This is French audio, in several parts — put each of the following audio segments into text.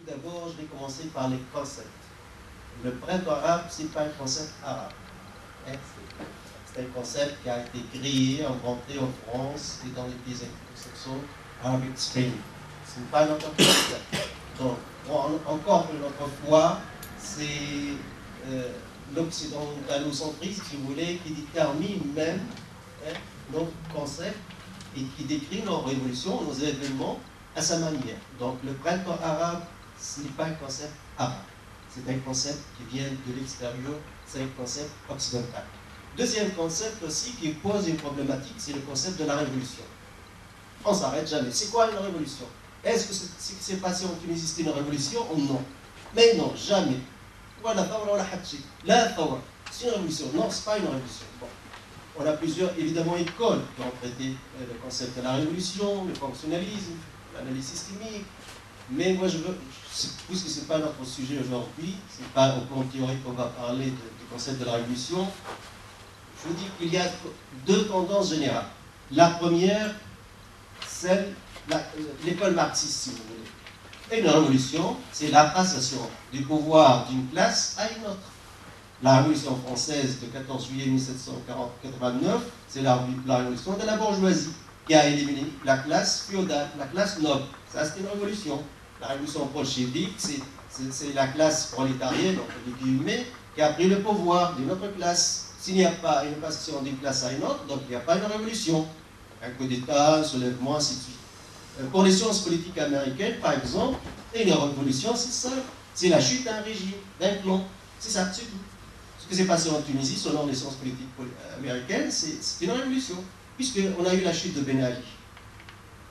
d'abord, je vais commencer par les concepts. Le printemps arabe, ce n'est pas un concept arabe. Hein, c'est un concept qui a été créé, inventé en France et dans les pays anglo-saxons, Arabic Spring. Ce n'est pas notre concept. Donc, encore une autre fois, c'est l'occidentalocentrisme, si vous voulez, qui détermine même notre concept et qui décrit nos révolutions, nos événements à sa manière. Donc, le printemps arabe, ce n'est pas un concept arabe. C'est un concept qui vient de l'extérieur, c'est un concept occidental. Deuxième concept aussi qui pose une problématique, c'est le concept de la révolution. On ne s'arrête jamais. C'est quoi une révolution? Est-ce que ce qui s'est passé en Tunisie, c'était une révolution ou non? Mais non, jamais. Voilà, la thawra, c'est une révolution. Non, ce n'est pas une révolution. Bon. On a plusieurs, évidemment, écoles qui ont traité le concept de la révolution, le fonctionnalisme, l'analyse systémique. Mais moi, puisque ce n'est pas notre sujet aujourd'hui, ce n'est pas au plan théorique qu'on va parler du concept de la révolution, je vous dis qu'il y a deux tendances générales. La première, c'est l'école marxiste, si vous voulez. Et une révolution, c'est la passation du pouvoir d'une classe à une autre. La révolution française de 14 juillet 1789, c'est la révolution de la bourgeoisie, qui a éliminé la classe féodale, la classe noble. Ça, c'était une révolution. La révolution bolchevique, c'est la classe prolétarienne, entre les guillemets, qui a pris le pouvoir d'une autre classe. S'il n'y a pas une passation d'une classe à une autre, donc il n'y a pas une révolution. Un coup d'État, un soulèvement, ainsi de suite. Pour les sciences politiques américaines, par exemple, une révolution, c'est ça. C'est la chute d'un régime, d'un clan. C'est ça, c'est tout. Ce qui s'est passé en Tunisie, selon les sciences politiques américaines, c'est une révolution, puisqu'on a eu la chute de Ben Ali.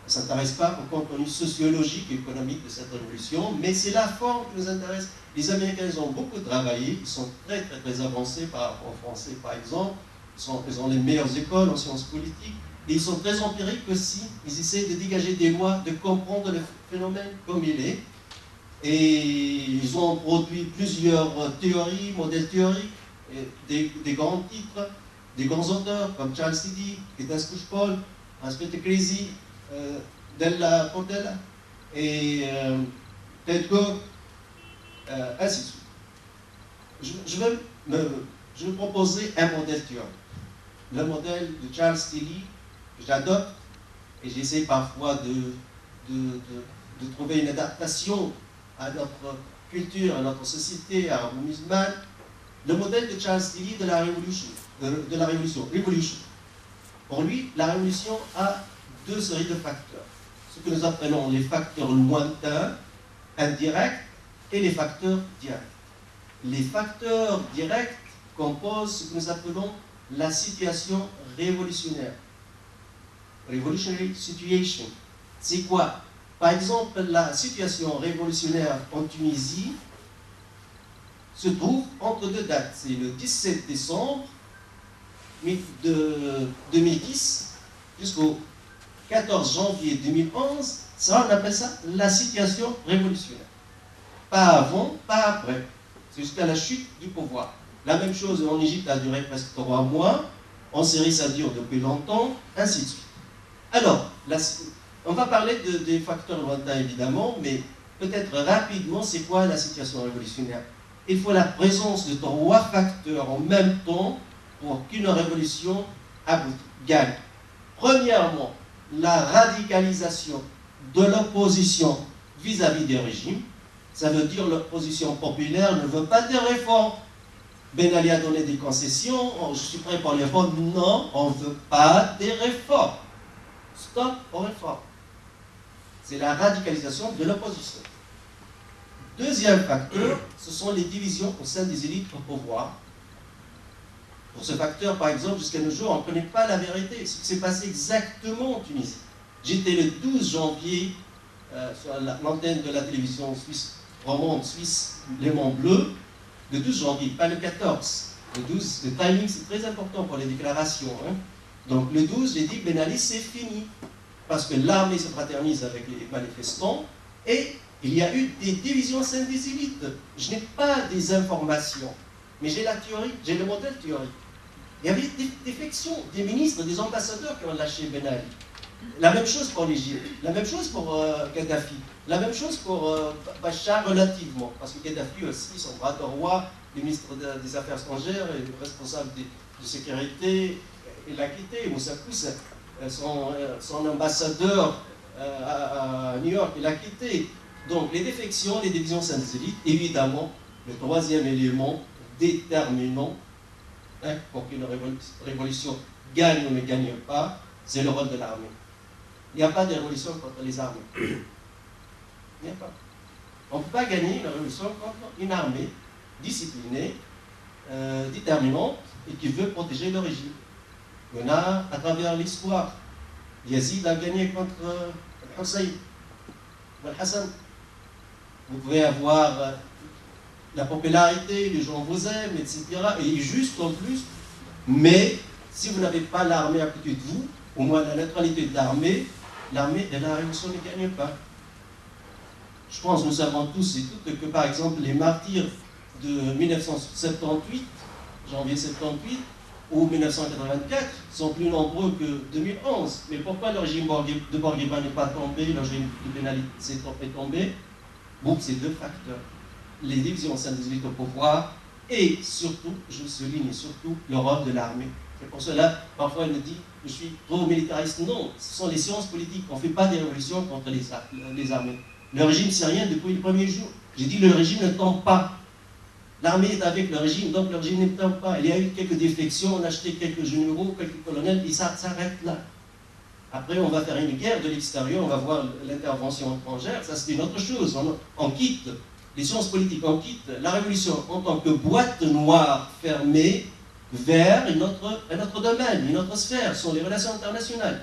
On ne s'intéresse pas au contenu sociologique et économique de cette révolution, mais c'est la forme qui nous intéresse. Les Américains, ils ont beaucoup travaillé, ils sont très, très, très avancés par rapport aux Français, par exemple. Ils ont les meilleures écoles en sciences politiques, et ils sont très empiriques aussi. Ils essaient de dégager des lois, de comprendre le phénomène comme il est. Et ils ont produit plusieurs théories, modèles théoriques, des grands titres, des grands auteurs comme Charles Tilly, Gittes Couche-Paul, Hans-Peter Crézy, Della Portella et Ted Gogh, ainsi de suite. Je vais proposer un modèle théorique. Le modèle de Charles Tilly, que j'adopte, et j'essaie parfois de trouver une adaptation à notre culture, à notre société arabo-musulmane. Le modèle de Charles Tilly de la révolution. Pour lui, la révolution a deux séries de facteurs. Ce que nous appelons les facteurs lointains, indirects, et les facteurs directs. Les facteurs directs composent ce que nous appelons la situation révolutionnaire. Revolutionary situation. C'est quoi? Par exemple, la situation révolutionnaire en Tunisie se trouve entre deux dates. C'est le 17 décembre de 2010 jusqu'au 14 janvier 2011. Ça, on appelle ça la situation révolutionnaire. Pas avant, pas après. C'est jusqu'à la chute du pouvoir. La même chose en Égypte a duré presque 3 mois. En Syrie, ça dure depuis longtemps, ainsi de suite. Alors, on va parler des facteurs lointains, évidemment, mais peut-être rapidement, c'est quoi la situation révolutionnaire? Il faut la présence de 3 facteurs en même temps pour qu'une révolution gagne. Premièrement, la radicalisation de l'opposition vis-à-vis des régimes. Ça veut dire que l'opposition populaire ne veut pas de réformes. Ben Ali a donné des concessions, je suis prêt pour les réformes. Non, on ne veut pas des réformes. Stop aux réformes. C'est la radicalisation de l'opposition. Deuxième facteur, ce sont les divisions au sein des élites au pouvoir. Pour ce facteur, par exemple, jusqu'à nos jours, on ne connaît pas la vérité, ce qui s'est passé exactement en Tunisie. J'étais le 12 janvier sur l'antenne de la télévision suisse, romande suisse, Léman Bleu, le 12 janvier, pas le 14. Le 12, le timing, c'est très important pour les déclarations. Hein. Donc le 12, j'ai dit, Ben Ali, c'est fini. Parce que l'armée se fraternise avec les manifestants et il y a eu des divisions au sein des élites. Je n'ai pas des informations, mais j'ai la théorie, j'ai le modèle théorique. Il y avait des défections, des ministres, des ambassadeurs qui ont lâché Ben Ali. La même chose pour l'Égypte, la même chose pour Kadhafi, la même chose pour Bachar relativement, parce que Kadhafi aussi, son bras droit, le ministre des Affaires étrangères et le responsable de sécurité, il l'a quitté. Moussa Kous, son ambassadeur à New York, il l'a quitté. Donc les défections, les divisions syndicalistes, évidemment, le troisième élément déterminant pour qu'une révolution gagne ou ne gagne pas, c'est le rôle de l'armée. Il n'y a pas de révolution contre les armées. Il n'y a pas. On ne peut pas gagner une révolution contre une armée disciplinée, déterminante et qui veut protéger le régime. On a, à travers l'histoire, Yazid a gagné contre Hussein, Al-Hassan. Vous pouvez avoir la popularité, les gens vous aiment, etc. Et juste en plus, mais si vous n'avez pas l'armée à côté de vous, au moins la neutralité de l'armée et la révolution ne gagne pas. Je pense que nous savons tous et toutes que par exemple les martyrs de 1978, janvier 78, ou 1984 sont plus nombreux que 2011. Mais pourquoi le régime de Bourguiba n'est pas tombé, le régime de Ben Ali est tombé? Bon, c'est deux facteurs. Les divisions syndicalistes au pouvoir et surtout, je souligne surtout, le rôle de l'armée. C'est pour cela, parfois, elle me dit que je suis trop militariste. Non, ce sont les sciences politiques. On ne fait pas des révolutions contre les armées. Le régime syrien, depuis le premier jour, j'ai dit le régime ne tombe pas. L'armée est avec le régime, donc le régime ne tombe pas. Il y a eu quelques défections, on a acheté quelques généraux, quelques colonels, et ça s'arrête là. Après, on va faire une guerre de l'extérieur, on va voir l'intervention étrangère, ça c'est une autre chose. On quitte les sciences politiques, on quitte la révolution en tant que boîte noire fermée vers un autre domaine, une autre sphère, sont les relations internationales.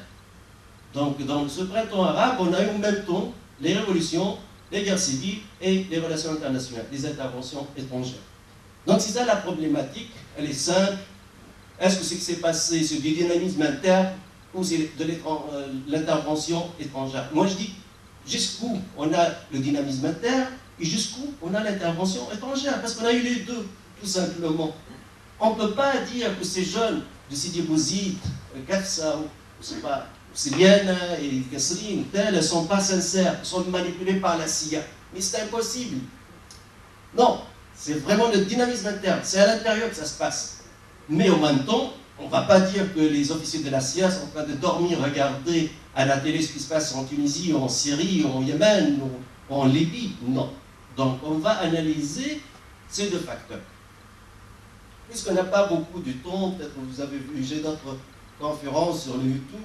Donc, dans ce printemps arabe, on a eu en même temps les révolutions, les guerres civiles et les relations internationales, les interventions étrangères. Donc, c'est ça la problématique, elle est simple. Est-ce que ce qui s'est passé, c'est du dynamisme interne ou c'est de l'intervention étrangère? Moi, je dis jusqu'où on a le dynamisme interne et jusqu'où on a l'intervention étrangère, parce qu'on a eu les deux, tout simplement. On ne peut pas dire que ces jeunes de Sidi Bouzid, Kafsa, ou je sais pas, Syrienne et Kassrine, elles ne sont pas sincères, elles sont manipulées par la CIA. Mais c'est impossible. Non, c'est vraiment le dynamisme interne, c'est à l'intérieur que ça se passe. Mais en même temps, on ne va pas dire que les officiers de la CIA sont en train de dormir, regarder à la télé ce qui se passe en Tunisie, en Syrie, en Yémen, ou en Libye. Non. Donc on va analyser ces deux facteurs. Puisqu'on n'a pas beaucoup de temps, peut-être que vous avez vu, j'ai d'autres conférences sur le YouTube,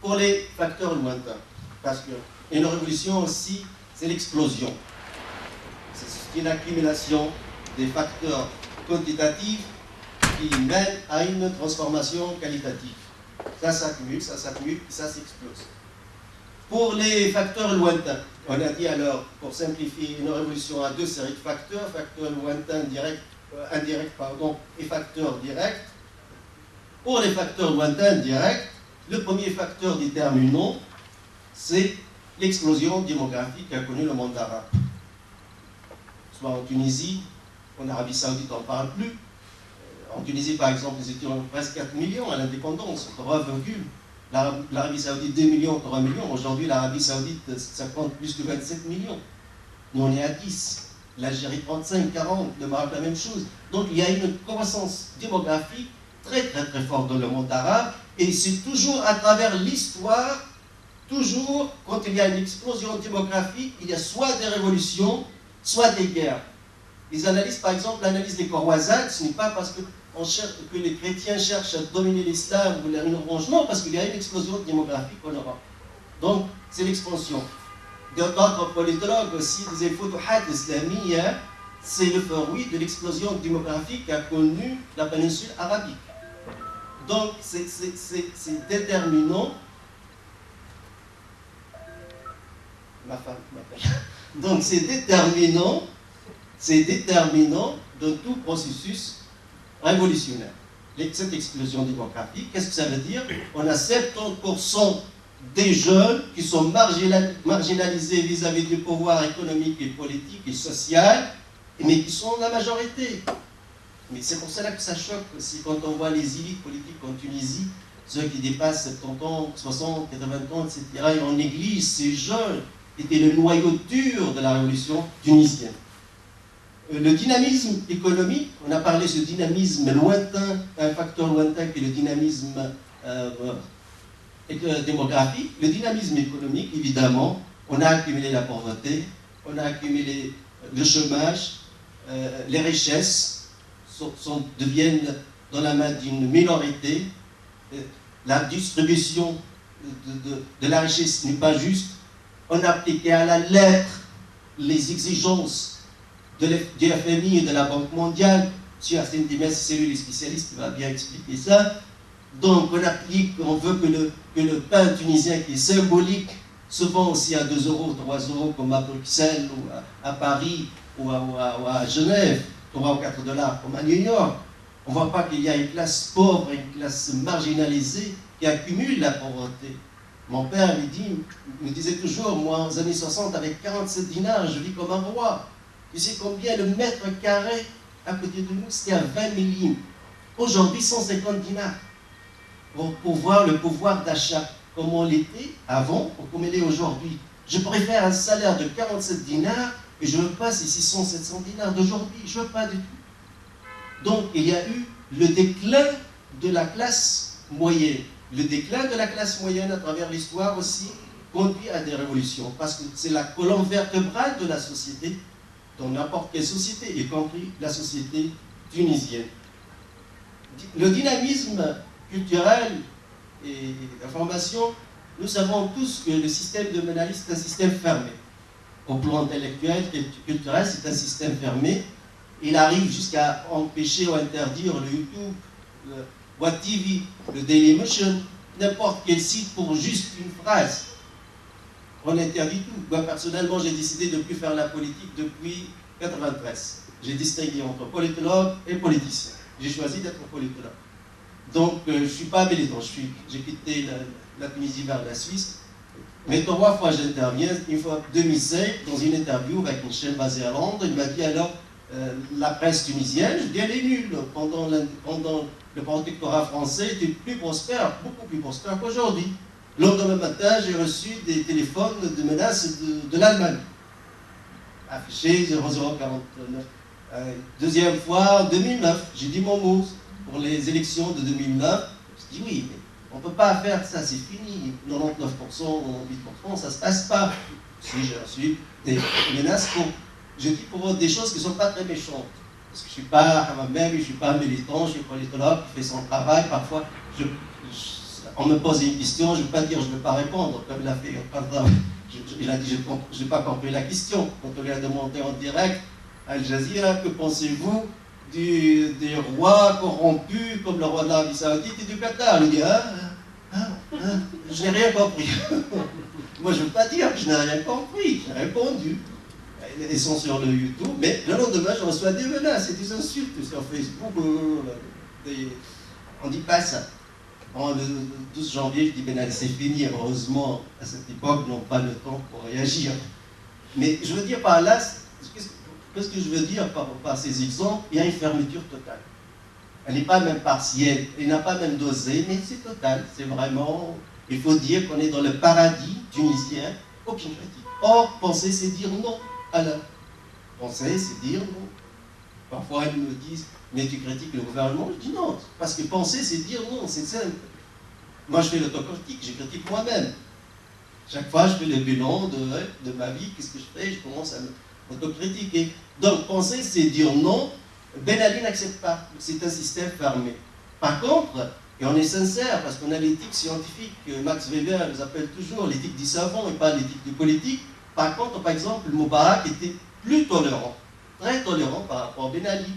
pour les facteurs lointains. Parce qu'une révolution aussi, c'est l'explosion. C'est une accumulation des facteurs quantitatifs qui mènent à une transformation qualitative. Ça s'accumule, ça s'explose. Pour les facteurs lointains, on a dit alors, pour simplifier, une révolution a deux séries de facteurs, facteurs lointains, indirects, et facteurs directs. Pour les facteurs lointains directs, le premier facteur déterminant, c'est l'explosion démographique qu'a connue le monde arabe. Soit en Tunisie, en Arabie Saoudite, on n'en parle plus. En Tunisie, par exemple, nous étions presque 4 millions à l'indépendance, 3, l'Arabie Saoudite 2 millions, 3 millions. Aujourd'hui, l'Arabie Saoudite, ça compte plus de 27 millions. Nous, on est à 10. L'Algérie, 35, 40. Le Maroc, la même chose. Donc, il y a une croissance démographique très, très, très forte dans le monde arabe. Et c'est toujours à travers l'histoire, toujours, quand il y a une explosion démographique, il y a soit des révolutions, soit des guerres. Les analyses, par exemple, l'analyse des croisades, ce n'est pas parce que les chrétiens cherchent à dominer l'islam ou une revanche, non, parce qu'il y a une explosion démographique en Europe. Donc, c'est l'expansion. D'autres politologues aussi disaient que Futuhat Islamiyya, c'est le fruit de l'explosion démographique qu'a connue la péninsule arabique. Donc, c'est déterminant. Ma femme m'appelle. Donc, c'est déterminant de tout processus révolutionnaire. Cette explosion démographique, qu'est-ce que ça veut dire? On a 70% des jeunes qui sont marginalisés vis-à-vis du pouvoir économique et politique et social, mais qui sont la majorité. Mais c'est pour cela que ça choque aussi quand on voit les élites politiques en Tunisie ceux qui dépassent 70 ans, 60, 80 ans, etc., et on néglige ces jeunes qui étaient le noyau dur de la révolution tunisienne. Le dynamisme économique, on a parlé de ce dynamisme lointain, un facteur lointain qui est le dynamisme démographique. Le dynamisme économique, évidemment, on a accumulé la pauvreté, on a accumulé le chômage, les richesses deviennent dans la main d'une minorité, la distribution de la richesse n'est pas juste, on a appliqué à la lettre les exigences du FMI et de la Banque mondiale. M. Arsène Dimès, c'est lui le spécialiste qui va bien expliquer ça. Donc on applique, on veut que le pain tunisien qui est symbolique se vend aussi à 2 €, 3 € comme à Bruxelles ou à Paris ou à Genève, 3 ou 4 $ comme à New York. On ne voit pas qu'il y a une classe pauvre et une classe marginalisée qui accumule la pauvreté. Mon père me disait toujours, moi, aux années 60, avec 47 dinars, je vis comme un roi. Tu sais combien le mètre carré à côté de nous, c'était à 20 millimes. Aujourd'hui, 150 dinars. Pour voir le pouvoir d'achat, comme on l'était avant, ou comme il est aujourd'hui. Je préfère un salaire de 47 dinars et je ne veux pas ces 600, 700 dinars d'aujourd'hui. Je ne veux pas du tout. Donc, il y a eu le déclin de la classe moyenne. Le déclin de la classe moyenne à travers l'histoire aussi conduit à des révolutions, parce que c'est la colonne vertébrale de la société, dans n'importe quelle société, y compris la société tunisienne. Le dynamisme culturel et d'information, nous savons tous que le système de Ben Ali, c'est un système fermé. Au plan intellectuel et culturel, c'est un système fermé. Il arrive jusqu'à empêcher ou interdire le YouTube, le What TV, le Daily Motion, n'importe quel site pour juste une phrase. On interdit tout. Moi, personnellement, j'ai décidé de ne plus faire la politique depuis 1993. J'ai distingué entre politologue et politicien. J'ai choisi d'être politologue. Donc, je ne suis pas militant. J'ai quitté la Tunisie vers la Suisse. Mais 3 fois j'interviens. Une fois en 2005, dans une interview avec une chaîne basée à Londres, il m'a dit alors, la presse tunisienne, je dis, elle est nulle. Pendant le protectorat français était plus prospère, beaucoup plus prospère qu'aujourd'hui. Le lendemain matin, j'ai reçu des téléphones de menaces de l'Allemagne. Affiché 0049. Deuxième fois, en 2009, j'ai dit mon mot pour les élections de 2009. Je dis oui, mais on ne peut pas faire ça, c'est fini. 99%, 98%, ça ne se passe pas. Si j'ai reçu des menaces pour des choses qui ne sont pas très méchantes. Parce que je ne suis pas moi-même, je ne suis pas militant, je suis politologue qui fait son travail. Parfois, on me pose une question, je ne veux pas dire je ne veux pas répondre, comme il a fait. Il a dit je n'ai pas compris la question. Quand on lui a demandé en direct à Al Jazeera, que pensez-vous des rois corrompus comme le roi de l'Arabie Saoudite et du Qatar? Il dit je n'ai rien compris. Moi je ne veux pas dire que je n'ai rien compris, j'ai répondu. Ils sont sur le YouTube, mais le lendemain, je reçois des menaces et des insultes sur Facebook. On ne dit pas ça. Le 12 janvier, je dis, ben c'est fini. Heureusement, à cette époque, ils n'ont pas le temps pour réagir. Mais je veux dire par là, qu'est-ce que je veux dire par ces exemples? Il y a une fermeture totale. Elle n'est pas même partielle, elle n'a pas même dosé, mais c'est total. C'est vraiment, il faut dire qu'on est dans le paradis tunisien, aucune critique. Or, penser, c'est dire non. Alors, penser, c'est dire non. Parfois, ils me disent, mais tu critiques le gouvernement? Je dis non, parce que penser, c'est dire non, c'est simple. Moi, je fais l'autocritique, je critique moi-même. Chaque fois, je fais le bilan de ma vie, qu'est-ce que je fais? Je commence à m'autocritiquer. Donc, penser, c'est dire non. Ben Ali n'accepte pas, c'est un système fermé. Par contre, et on est sincère, parce qu'on a l'éthique scientifique, que Max Weber nous appelle toujours l'éthique du savant et pas l'éthique du politique. Par contre, par exemple, Moubarak était plus tolérant, très tolérant par rapport à Ben Ali,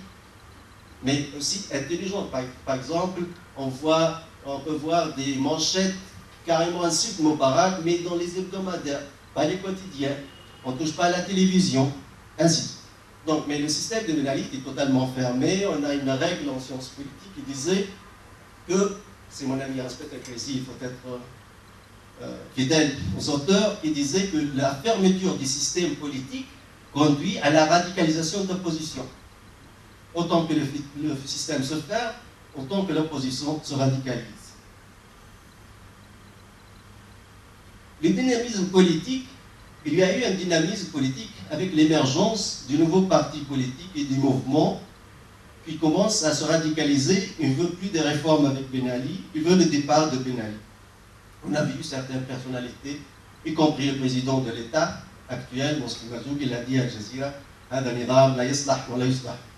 mais aussi intelligent. Par exemple, on peut voir des manchettes carrément insultent Moubarak, mais dans les hebdomadaires, pas les quotidiens, on ne touche pas à la télévision, ainsi de suite. Donc, mais le système de Ben Ali est totalement fermé. On a une règle en sciences politiques qui disait que, c'est mon ami Aspect Akrezi, il faut être fidèle aux auteurs, qui disait que la fermeture du système politique conduit à la radicalisation de l'opposition. Autant que le système se ferme, autant que l'opposition se radicalise. Le dynamisme politique, il y a eu un dynamisme politique avec l'émergence du nouveau parti politique et du mouvement qui commence à se radicaliser. Il ne veut plus de réformes avec Ben Ali, il veut le départ de Ben Ali. On a vu certaines personnalités, y compris le président de l'État actuel, Moscow Mazouk, il a dit à Al Jazeera,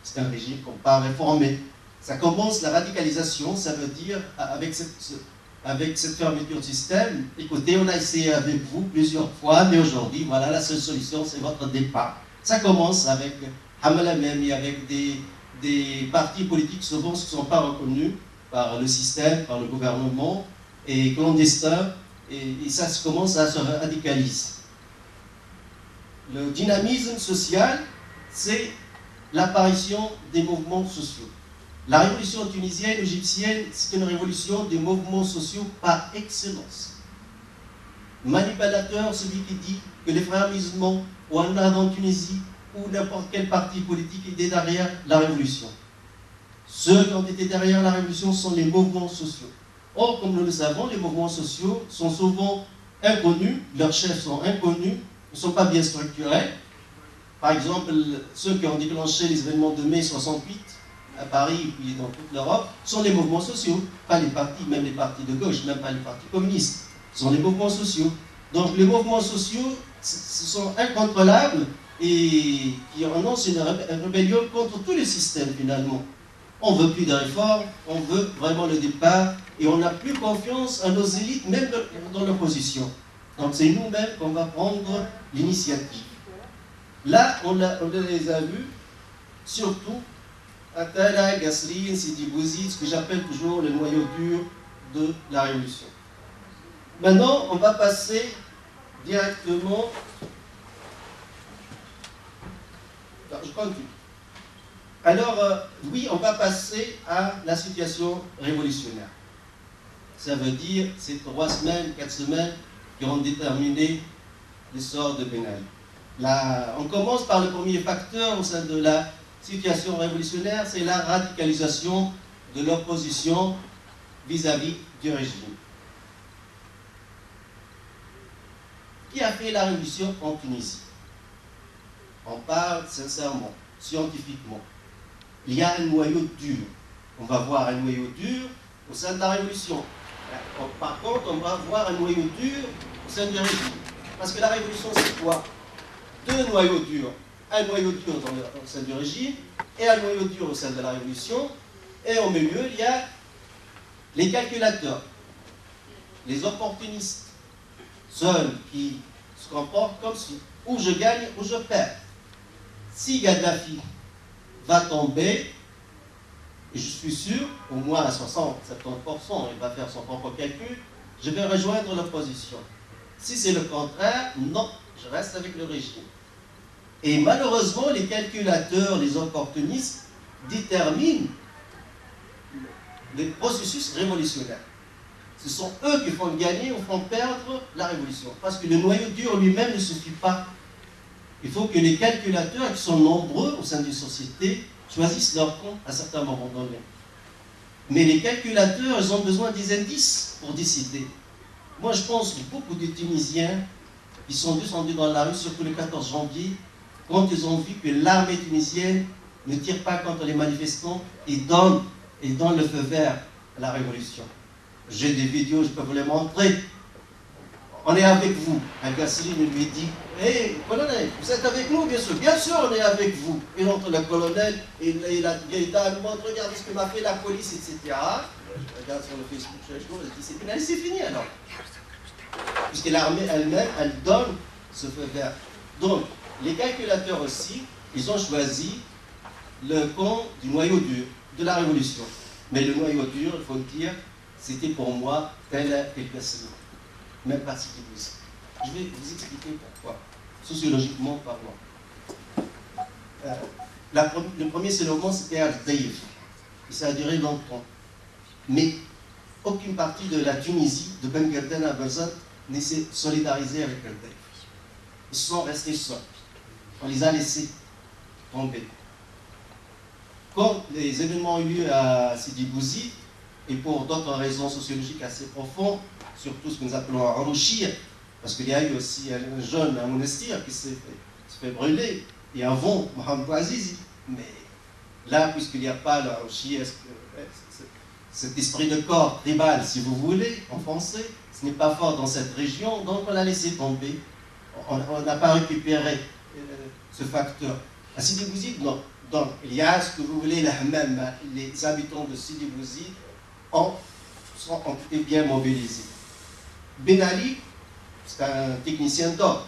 c'est un régime qu'on ne peut pas réformer. Ça commence la radicalisation, ça veut dire, avec cette fermeture du système, écoutez, on a essayé avec vous plusieurs fois, mais aujourd'hui, voilà, la seule solution, c'est votre départ. Ça commence avec Hamala Memi, avec des partis politiques souvent qui ne sont pas reconnus par le système, par le gouvernement, et clandestins, et ça commence à se radicaliser. Le dynamisme social, c'est l'apparition des mouvements sociaux. La révolution tunisienne, égyptienne, c'est une révolution des mouvements sociaux par excellence. Manipulateur, celui qui dit que les frères musulmans, ou en en Tunisie, ou n'importe quel parti politique était derrière la révolution. Ceux qui ont été derrière la révolution sont les mouvements sociaux. Or, comme nous le savons, les mouvements sociaux sont souvent inconnus, leurs chefs sont inconnus, ne sont pas bien structurés. Par exemple, ceux qui ont déclenché les événements de mai 68 à Paris et puis dans toute l'Europe sont les mouvements sociaux, pas les partis, même les partis de gauche, même pas les partis communistes. Ce sont les mouvements sociaux. Donc les mouvements sociaux, ce sont incontrôlables et qui annoncent une rébellion contre tout le système finalement. On ne veut plus de réformes, on veut vraiment le départ et on n'a plus confiance à nos élites, même dans l'opposition. Donc c'est nous-mêmes qu'on va prendre l'initiative. Là, on les a vus, surtout Atala, Gasserine, Sidi Bouzid, ce que j'appelle toujours le noyau dur de la révolution. Maintenant, on va passer directement. Je continue. Alors, oui, on va passer à la situation révolutionnaire. Ça veut dire ces 3 semaines, 4 semaines qui ont déterminé l'essor de Ben Ali. Là, on commence par le premier facteur au sein de la situation révolutionnaire, c'est la radicalisation de l'opposition vis-à-vis du régime. Qui a fait la révolution en Tunisie? On parle sincèrement, scientifiquement. Il y a un noyau dur. On va voir un noyau dur au sein de la révolution. Par contre, on va voir un noyau dur au sein du régime. Parce que la révolution, c'est quoi? 2 noyaux durs. Un noyau dur au sein du régime et un noyau dur au sein de la révolution. Et au milieu, il y a les calculateurs, les opportunistes, ceux qui se comportent comme si ou je gagne ou je perds. Si Gaddafi va tomber, et je suis sûr, au moins à 60-70%, il va faire son propre calcul, je vais rejoindre l'opposition. Si c'est le contraire, non, je reste avec le régime. Et malheureusement, les calculateurs, les opportunistes, déterminent le processus révolutionnaire. Ce sont eux qui font gagner ou font perdre la révolution. Parce que le noyau dur lui-même ne suffit pas. Il faut que les calculateurs, qui sont nombreux au sein d'une société, choisissent leur camp à certains moments donnés. Mais les calculateurs, ils ont besoin des indices pour décider. Moi, je pense que beaucoup de Tunisiens, ils sont descendus dans la rue, surtout le 14 janvier, quand ils ont vu que l'armée tunisienne ne tire pas contre les manifestants et donne le feu vert à la révolution. J'ai des vidéos, je peux vous les montrer. On est avec vous. Un Gasserine lui dit, hey, colonel, vous êtes avec nous, bien sûr on est avec vous. Et entre le colonel et la vieille dame montre, regardez ce que m'a fait la police, etc. Je regarde sur le Facebook chaque jour, je dis, c'est fini alors. Puisque l'armée elle-même, elle donne ce feu vert. Donc, les calculateurs aussi, ils ont choisi le camp du noyau dur, de la révolution. Mais le noyau dur, il faut le dire, c'était pour moi tel et Gasserine. Même pas si vous. Je vais vous expliquer pourquoi, sociologiquement parlant. Le premier slogan, c'était Al-Daïf. Et ça a duré longtemps. Mais aucune partie de la Tunisie, de Ben Garden à Berzat, ne s'est solidarisée avec Al-Daïf. Ils sont restés seuls. On les a laissés tomber. Quand les événements ont eu lieu à Sidi Bouzid, et pour d'autres raisons sociologiques assez profondes, surtout ce que nous appelons un Arouchir, Parce qu'il y a eu aussi un jeune à Monastir qui s'est fait brûler, et avant Mohamed Bouazizi. Mais là, puisqu'il n'y a pas cet esprit de corps tribal, si vous voulez, en français, ce n'est pas fort dans cette région, donc on l'a laissé tomber. On n'a pas récupéré ce facteur. À Sidi Bouzid, non. Donc, il y a ce que vous voulez, les habitants de Sidi Bouzid ont été bien mobilisés. Ben Ali, c'est un technicien d'ordre.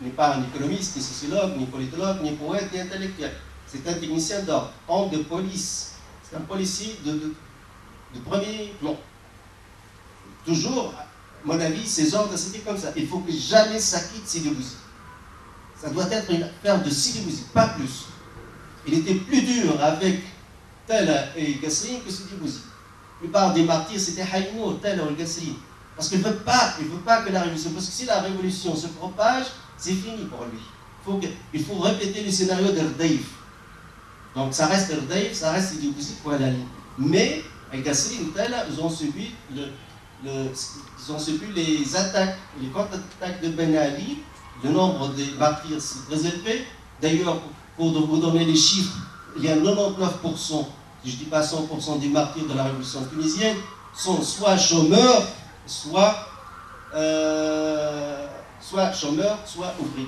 Il n'est pas un économiste, ni sociologue, ni politologue, ni poète, ni intellectuel. C'est un technicien d'ordre, homme de police. C'est un policier de premier plan. Toujours, à mon avis, ses ordres, c'était comme ça. Il faut que jamais ça quitte Sidi Bouzid. Ça doit être une affaire de Sidi Bouzid, pas plus. Il était plus dur avec Tala et Gassrine que Sidi Bouzid. La plupart des martyrs, c'était Haïno, Tala ou Gassrine. Parce qu'il ne veut pas que la révolution, parce que si la révolution se propage, c'est fini pour lui. Il faut répéter le scénario d'Erdaïf. Donc ça reste Erdaïf, ça reste Sidi Bouzid pour aller. Mais, avec Gassrine ou Tala, ils ont subi les attaques, les contre-attaques de Ben Ali. Le nombre des martyrs, c'est très élevé. D'ailleurs, pour vous donner les chiffres, il y a 99%, si je ne dis pas 100% des martyrs de la révolution tunisienne, sont soit chômeurs, soit chômeurs, soit ouvriers.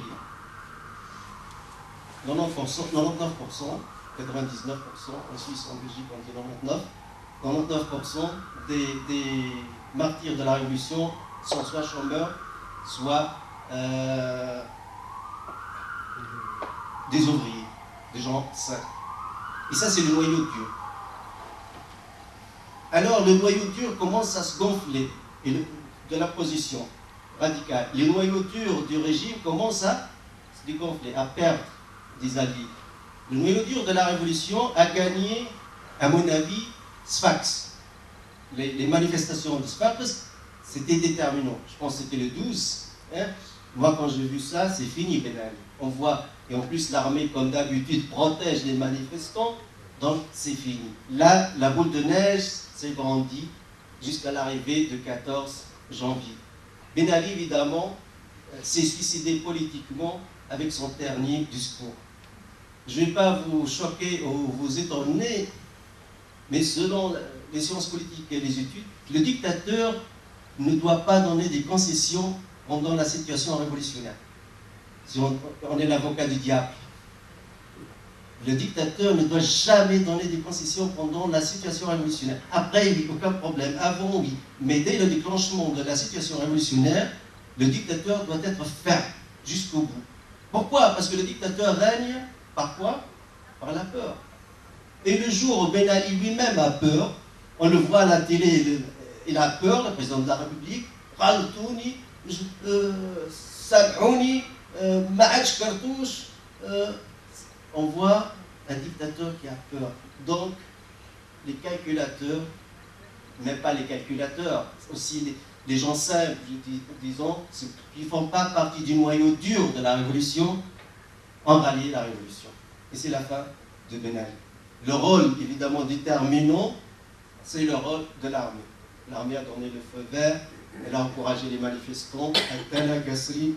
99%, 99%, 99%, en Suisse, en Belgique, on dit 99%, des martyrs de la révolution sont soit chômeurs, soit des ouvriers, des gens sains. Et ça, c'est le noyau dur. Alors, le noyau dur commence à se gonfler de la position radicale. Le noyau dur du régime commence à se dégonfler, à perdre des alliés. Le noyau dur de la révolution a gagné, à mon avis, Sfax. Les manifestations de Sfax, c'était déterminant. Je pense que c'était le 12. Hein? Moi, quand j'ai vu ça, c'est fini, Ben Ali. On voit, et en plus, l'armée, comme d'habitude, protège les manifestants, donc c'est fini. Là, la boule de neige s'est grandie jusqu'à l'arrivée de 14 janvier. Ben Ali, évidemment, s'est suicidé politiquement avec son dernier discours. Je ne vais pas vous choquer ou vous étonner, mais selon les sciences politiques et les études, le dictateur ne doit pas donner des concessions pendant la situation révolutionnaire. Si on est l'avocat du diable. Le dictateur ne doit jamais donner des concessions pendant la situation révolutionnaire. Après, oui, aucun problème. Avant, oui. Mais dès le déclenchement de la situation révolutionnaire, le dictateur doit être ferme jusqu'au bout. Pourquoi? Parce que le dictateur règne par quoi? Par la peur. Et le jour où Ben Ali lui-même a peur, on le voit à la télé, il a peur, le président de la République, Khaltouni, Sabhouni, Ma'ach Kartouche, on voit un dictateur qui a peur. Donc, les calculateurs, même pas les calculateurs, aussi les gens simples, disons, qui ne font pas partie du noyau dur de la révolution, ont rallié la révolution. Et c'est la fin de Ben Ali. Le rôle, évidemment, déterminant, c'est le rôle de l'armée. L'armée a donné le feu vert, elle a encouragé les manifestants, Tala, Gassri,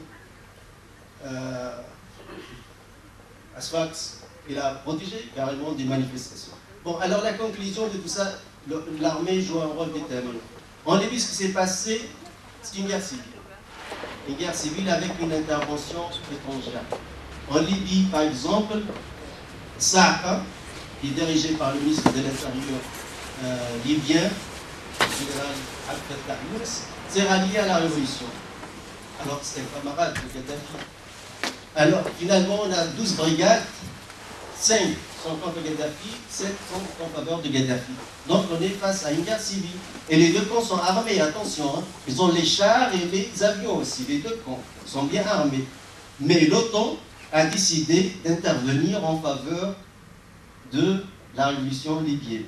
Sfax, il a protégé carrément des manifestations. Bon, alors la conclusion de tout ça, l'armée joue un rôle déterminant. En Libye, ce qui s'est passé, c'est une guerre civile. Une guerre civile avec une intervention étrangère. En Libye, par exemple, Saaka, qui est dirigé par le ministre de l'Intérieur libyen, le général Abdel Yunus, s'est rallié à la révolution. Alors que c'était un camarade de Gaddafi. Alors finalement, on a 12 brigades, 5 sont contre Gaddafi, 7 sont en faveur de Gaddafi. Donc on est face à une guerre civile. Et les deux camps sont armés, attention, hein. Ils ont les chars et les avions aussi, les deux camps sont bien armés. Mais l'OTAN a décidé d'intervenir en faveur de la révolution libyenne.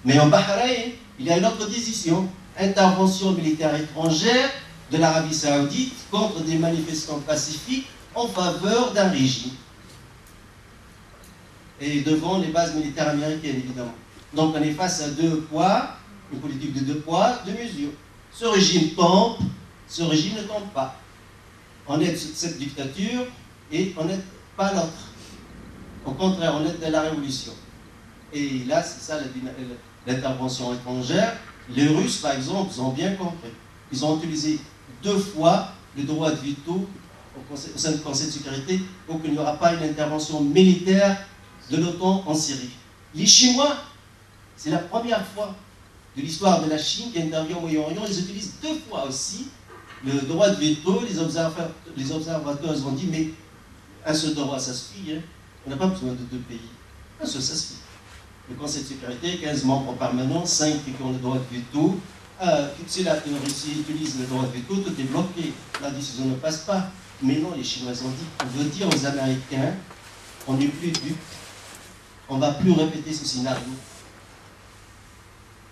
Mais en Bahreïn, il y a une autre décision, intervention militaire étrangère de l'Arabie Saoudite contre des manifestants pacifiques en faveur d'un régime. Et devant les bases militaires américaines, évidemment. Donc on est face à deux poids, une politique de deux poids, deux mesures. Ce régime tombe, ce régime ne tombe pas. On est de cette dictature et on n'est pas l'autre. Au contraire, on est de la révolution. Et là, c'est ça l'intervention étrangère. Les Russes, par exemple, ils ont bien compris. Ils ont utilisé 2 fois le droit de veto au sein du Conseil de sécurité pour qu'il n'y aura pas une intervention militaire de l'OTAN en Syrie. Les Chinois, c'est la première fois de l'histoire de la Chine qui intervient au Moyen-Orient. Ils utilisent 2 fois aussi le droit de veto. Les observateurs ont dit, mais un seul droit, ça suffit. Hein. On n'a pas besoin de 2 pays. Un seul, ça suffit. Le Conseil de sécurité, 15 membres permanents, 5 qui ont le droit de veto. Si la Russie utilise le droit de veto, tout est bloqué. La décision ne passe pas. Mais non, les Chinois ont dit, on veut dire aux Américains, on n'est plus dupes, on ne va plus répéter ce scénario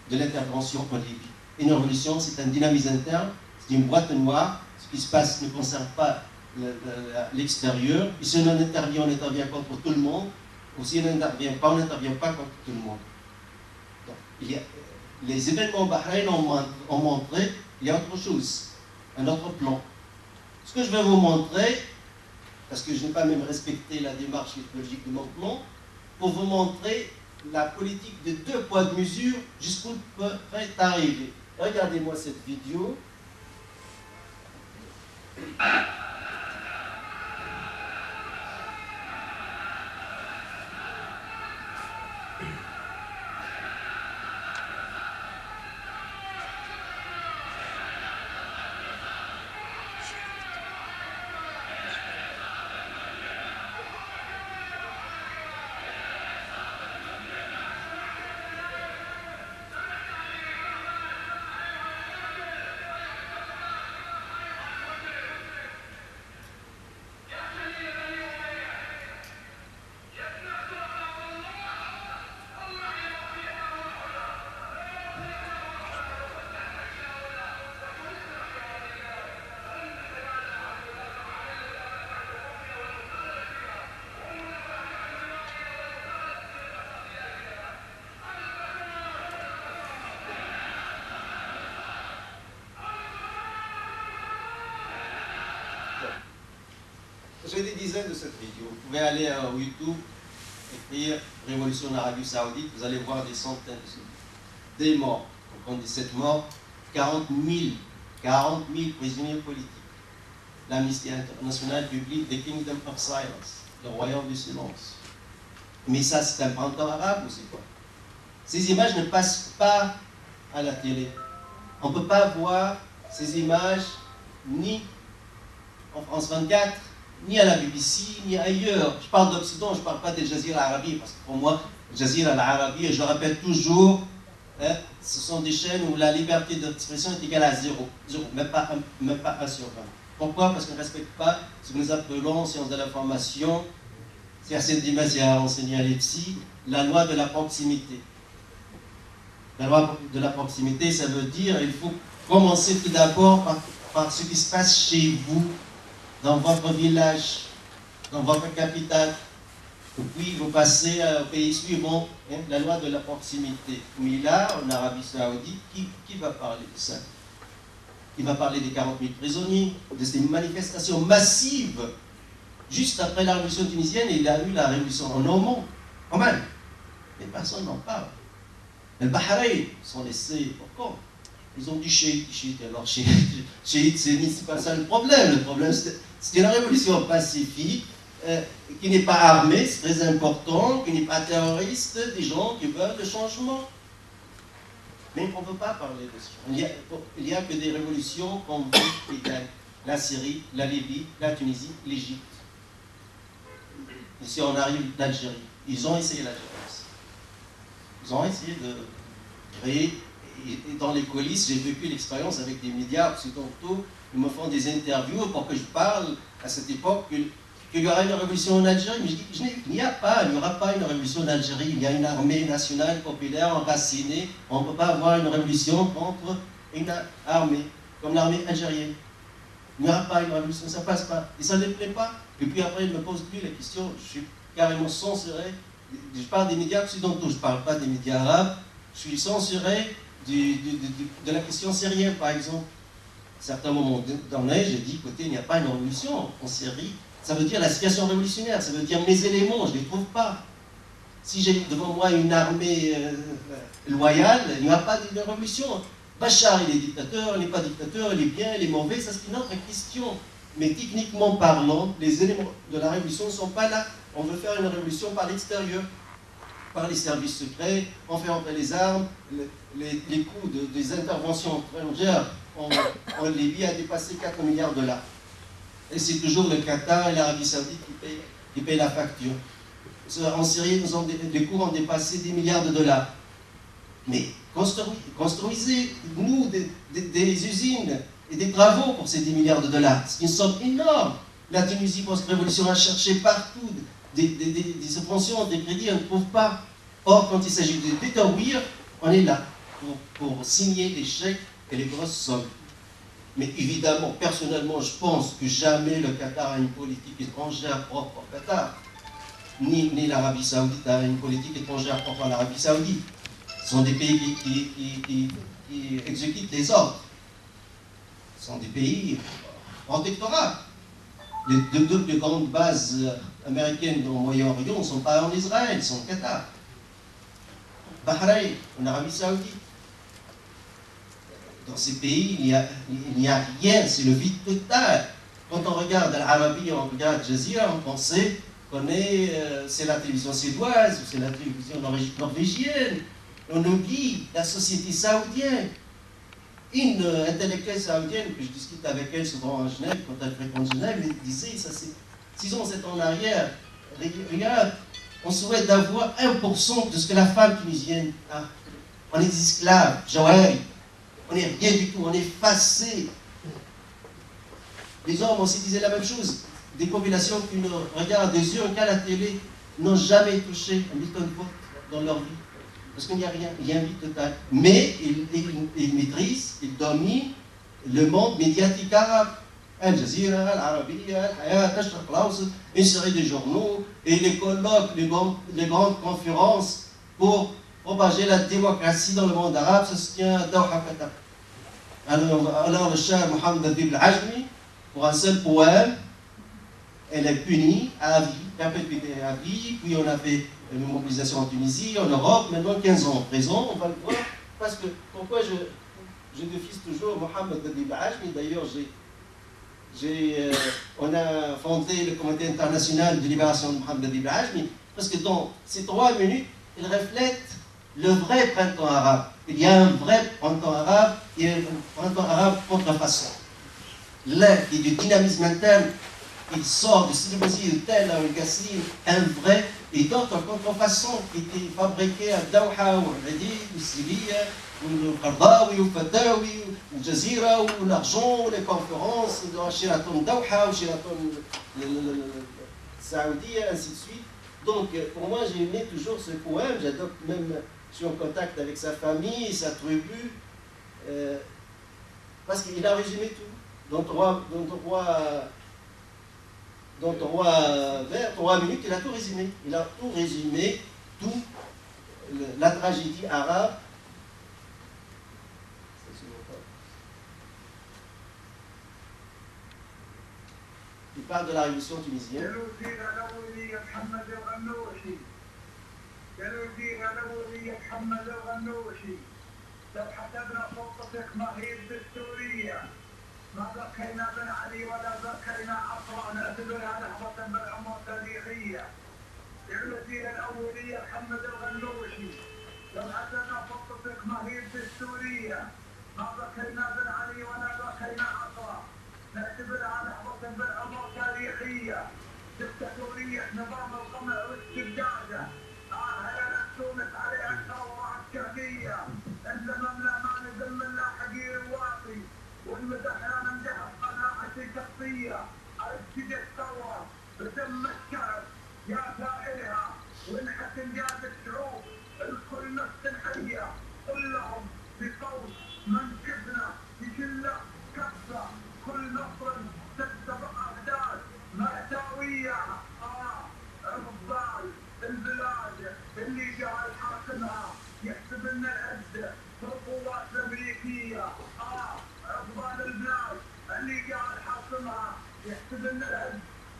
de l'intervention en Libye. Une révolution, c'est un dynamisme interne, c'est une boîte noire. Ce qui se passe ne concerne pas l'extérieur. Et si on intervient, on intervient contre tout le monde. Ou si on n'intervient pas, on n'intervient pas contre tout le monde. Donc, les événements au Bahreïn ont montré qu'il y a autre chose, un autre plan. Ce que je vais vous montrer, parce que je n'ai pas même respecté la démarche méthodologique de mon plan, pour vous montrer la politique de 2 poids de mesure jusqu'où peut arriver. Regardez-moi cette vidéo. J'ai des dizaines de cette vidéo. Vous pouvez aller à YouTube, écrire Révolution en Arabie Saoudite, vous allez voir des centaines des morts. On compte 17 morts, 40 000 prisonniers politiques. L'Amnesty International publie The Kingdom of Silence, le royaume du silence. Mais ça, c'est un printemps arabe ou c'est quoi? Ces images ne passent pas à la télé. On ne peut pas voir ces images ni en France 24, ni à la BBC, ni ailleurs. Je parle d'Occident, je ne parle pas de Jazira Arabi, parce que pour moi, Jazira Arabi, je le rappelle toujours, hein, ce sont des chaînes où la liberté d'expression est égale à 0, même pas 1 sur 20. Pourquoi? Parce qu'on ne respecte pas ce que nous appelons en sciences de l'information, c'est Arsène Dimas qui a enseigné à l'EPSI, la loi de la proximité. La loi de la proximité, ça veut dire qu'il faut commencer tout d'abord par ce qui se passe chez vous, dans votre village, dans votre capitale. Et puis vous passez au pays suivant, hein, la loi de la proximité. Mais là, en Arabie Saoudite, qui va parler de ça? Il va parler des 40 000 prisonniers, de ces manifestations massives. Juste après la révolution tunisienne, il a eu la révolution en Oman. Mais personne n'en parle. Le Bahreïn sont laissés pour compte. Ils ont dit chiite, alors chiite, c'est pas ça le problème. Le problème, c'est une révolution pacifique, qui n'est pas armée, c'est très important, qui n'est pas terroriste, des gens qui veulent le changement. Mais on ne veut pas parler de ça. Il n'y a que des révolutions qu'on veut qui gagnent. La Syrie, la Libye, la Tunisie, l'Égypte. Ici, on arrive d'Algérie. Ils ont essayé l'Algérie. Ils ont essayé de créer, et dans les coulisses, j'ai vécu l'expérience avec des médias occidentaux. Ils me font des interviews pour que je parle à cette époque qu'il y aura une révolution en Algérie. Mais je dis, il n'y aura pas une révolution en Algérie. Il y a une armée nationale populaire enracinée. On ne peut pas avoir une révolution contre une armée, comme l'armée algérienne. Il n'y aura pas une révolution, ça ne passe pas. Et ça ne les plaît pas. Et puis après, ils ne me posent plus la question. Je suis carrément censuré. Je parle des médias occidentaux, je ne parle pas des médias arabes. Je suis censuré de la question syrienne, par exemple. certains moments donné, j'ai dit, écoutez, il n'y a pas une révolution en Syrie. Ça veut dire la situation révolutionnaire, ça veut dire mes éléments, je ne les trouve pas. Si j'ai devant moi une armée loyale, il n'y a pas de révolution. Bachar, il est dictateur, il n'est pas dictateur, il est bien, il est mauvais, ça c'est une autre question. Mais techniquement parlant, les éléments de la révolution ne sont pas là. On veut faire une révolution par l'extérieur, par les services secrets, on fait entrer les armes, les coûts des interventions étrangères en Libye a dépassé 4 milliards de dollars. Et c'est toujours le Qatar et l'Arabie Saoudite qui payent la facture. En Syrie, les coûts ont dépassé 10 milliards de dollars. Mais construisez-nous des usines et des travaux pour ces 10 milliards de dollars. C'est une somme énorme. La Tunisie post-révolution a cherché partout des subventions, des crédits, on ne trouve pas. Or, quand il s'agit de détruire, on est là pour signer les chèques et les grosses sommes. Mais évidemment, personnellement, je pense que jamais le Qatar a une politique étrangère propre au Qatar. Ni l'Arabie Saoudite a une politique étrangère propre à l'Arabie Saoudite. Ce sont des pays qui exécutent les ordres. Ce sont des pays protectorats. Les deux plus grandes bases américaines dans le Moyen-Orient ne sont pas en Israël, sont au Qatar. Bahreïn, en Arabie Saoudite. Dans ces pays, il n'y a rien, c'est le vide total. Quand on regarde l'Arabie, on regarde Jazeera, on pensait qu'on c'est la télévision suédoise, c'est la télévision norvégienne. On oublie la société saoudienne. Une intellectuelle saoudienne, que je discute avec elle souvent en Genève, quand elle fréquente Genève, elle disait, ça c'est 6 ans, 7 ans en arrière, regarde, on souhaite d'avoir 1% de ce que la femme tunisienne a. On est des esclaves, Jawari. On n'est rien du tout, on est effacé. Les hommes aussi disaient la même chose. Des populations qui ne regardent des yeux qu'à la télé n'ont jamais touché un bulletin de vote dans leur vie. Parce qu'il n'y a rien, il y a un vide total. Mais ils maîtrisent, ils dominent le monde médiatique arabe. Al Jazeera, Al Arabiya, Al Hayat, Al Sharq al-Awsat, une série de journaux et les colloques, les grandes conférences pour propager la démocratie dans le monde arabe, ça se tient à Doha, Qatar. Alors le cher Mohammed Adib al-Ajmi, pour un seul poème, elle est punie à vie, perpétuité à vie, puis on a fait une mobilisation en Tunisie, en Europe, maintenant 15 ans en prison, on va le voir, parce que pourquoi je défise toujours Mohammed Adib al-Ajmi, d'ailleurs on a fondé le Comité international de libération de Mohammed Adib al-Ajmi, parce que dans ces 3 minutes, il reflète le vrai printemps arabe. Il y a un vrai printemps arabe et un printemps arabe contrefaçon. L'un qui est du dynamisme interne, il sort de Sidi de Tel à Al-Gassine, un vrai, et d'autres contrefaçons qui étaient fabriqués à Doha, ou à Hadid, ou Silia, ou le Qardawi, ou Fatawi, ou Jazeera, ou l'argent, ou les conférences, de Sheraton Doha, ou Sheraton Saoudi, ainsi de suite. Donc, pour moi, j'ai aimé toujours ce poème, j'adopte même, je suis en contact avec sa famille, sa tribu, parce qu'il a résumé tout. Dans 3 minutes, il a tout résumé. Il a tout résumé, la tragédie arabe. Il parle de la révolution tunisienne. لو حسبنا خطتك ما هي الدستورية ما بقينا بن علي ولا بقينا عصرا نعتبرها لحظة بالعمر تاريخية. الوزير الأولية محمد الغنوشي لو حسبنا خطتك ما هي الدستورية ما بقينا بن علي ولا بقينا عصرا نعتبرها لحظة بالعمر تاريخية. دكتاتورية نظام القمع واستبداده هلا نكتونت عليها الثورة الشعبية. انزممنا ما نزمنا حقير واطي والمدحنا نمدح قناعتي شخصيه ارشد الثوره بدم الشعب يا سائلها وانحت انجاز الشعوب الكل نفس حيه كلهم بصوت منكبنا بشله كفه كل نصر تتبع احداث مأساويه اللي قاعد حاكمها يحسب النهج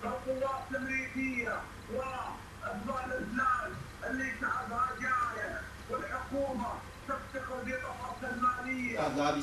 بالقوات الامريكيه وادبار البلاد اللي شعبها جايه والحكومه تفتخر بطاقتها الماليه وادبار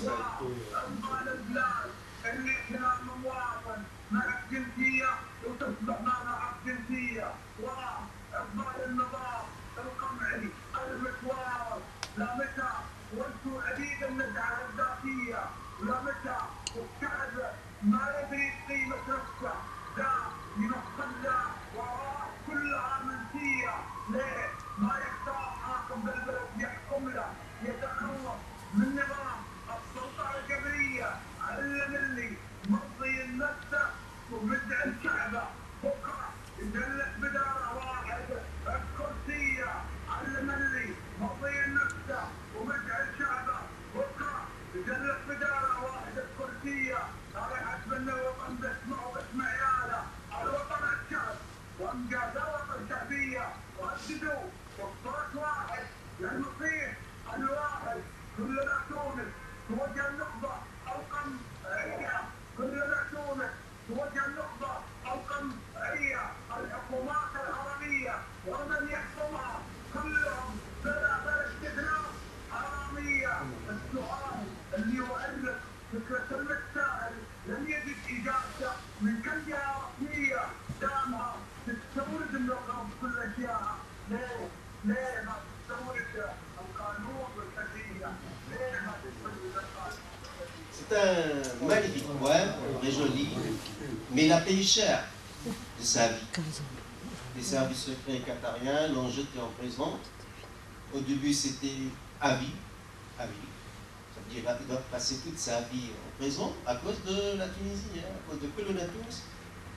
البلاد اللي كلام مواطن معك جنسيه وتصبح ما معك جنسيه وادبار النظام القمعي المتوارث لا متى وانتم عبيد النزعه الذاتيه لا متى والشعب ما يدري قيمه نفسه لا ينقل وراء كلها منسيه ليه؟ ما يختار حاكم بالبلد يحكم له يتخلص من نظام السلطه الجبريه علم اللي مرضي نفسه ومدعي شعبه بكره يجلس بداره واحد الكرسيه علم اللي مرضي نفسه ومدعي شعبه بكره يجلس بداره واحد الكرسيه هذا يحسب ان الوطن باسمه وباسم عياله الوطن الشعب وانجاز الوطن شعبيه وهددوا والصوت واحد للمصير الواحد كلنا تونس توجه النخبه القمعيه كلنا تونس توجه النخبه القمعيه الحكومات الحراميه ومن يحكمها كلهم بلا استثناء حراميه السؤال اللي يؤلف فكره المتسائل لم يجد اجابته من كل جهه رسميه دامها تستورد من الغرب كل اشياء ليه ما تستورد القانون والحريه ليه ما تستورد القانون. C'est un magnifique poème, très joli, mais il a payé cher de sa vie. Les services secrets qatariens l'ont jeté en prison. Au début, c'était à vie. Ça veut dire qu'il doit passer toute sa vie en prison à cause de la Tunisie, à cause de Koulouna Tunis.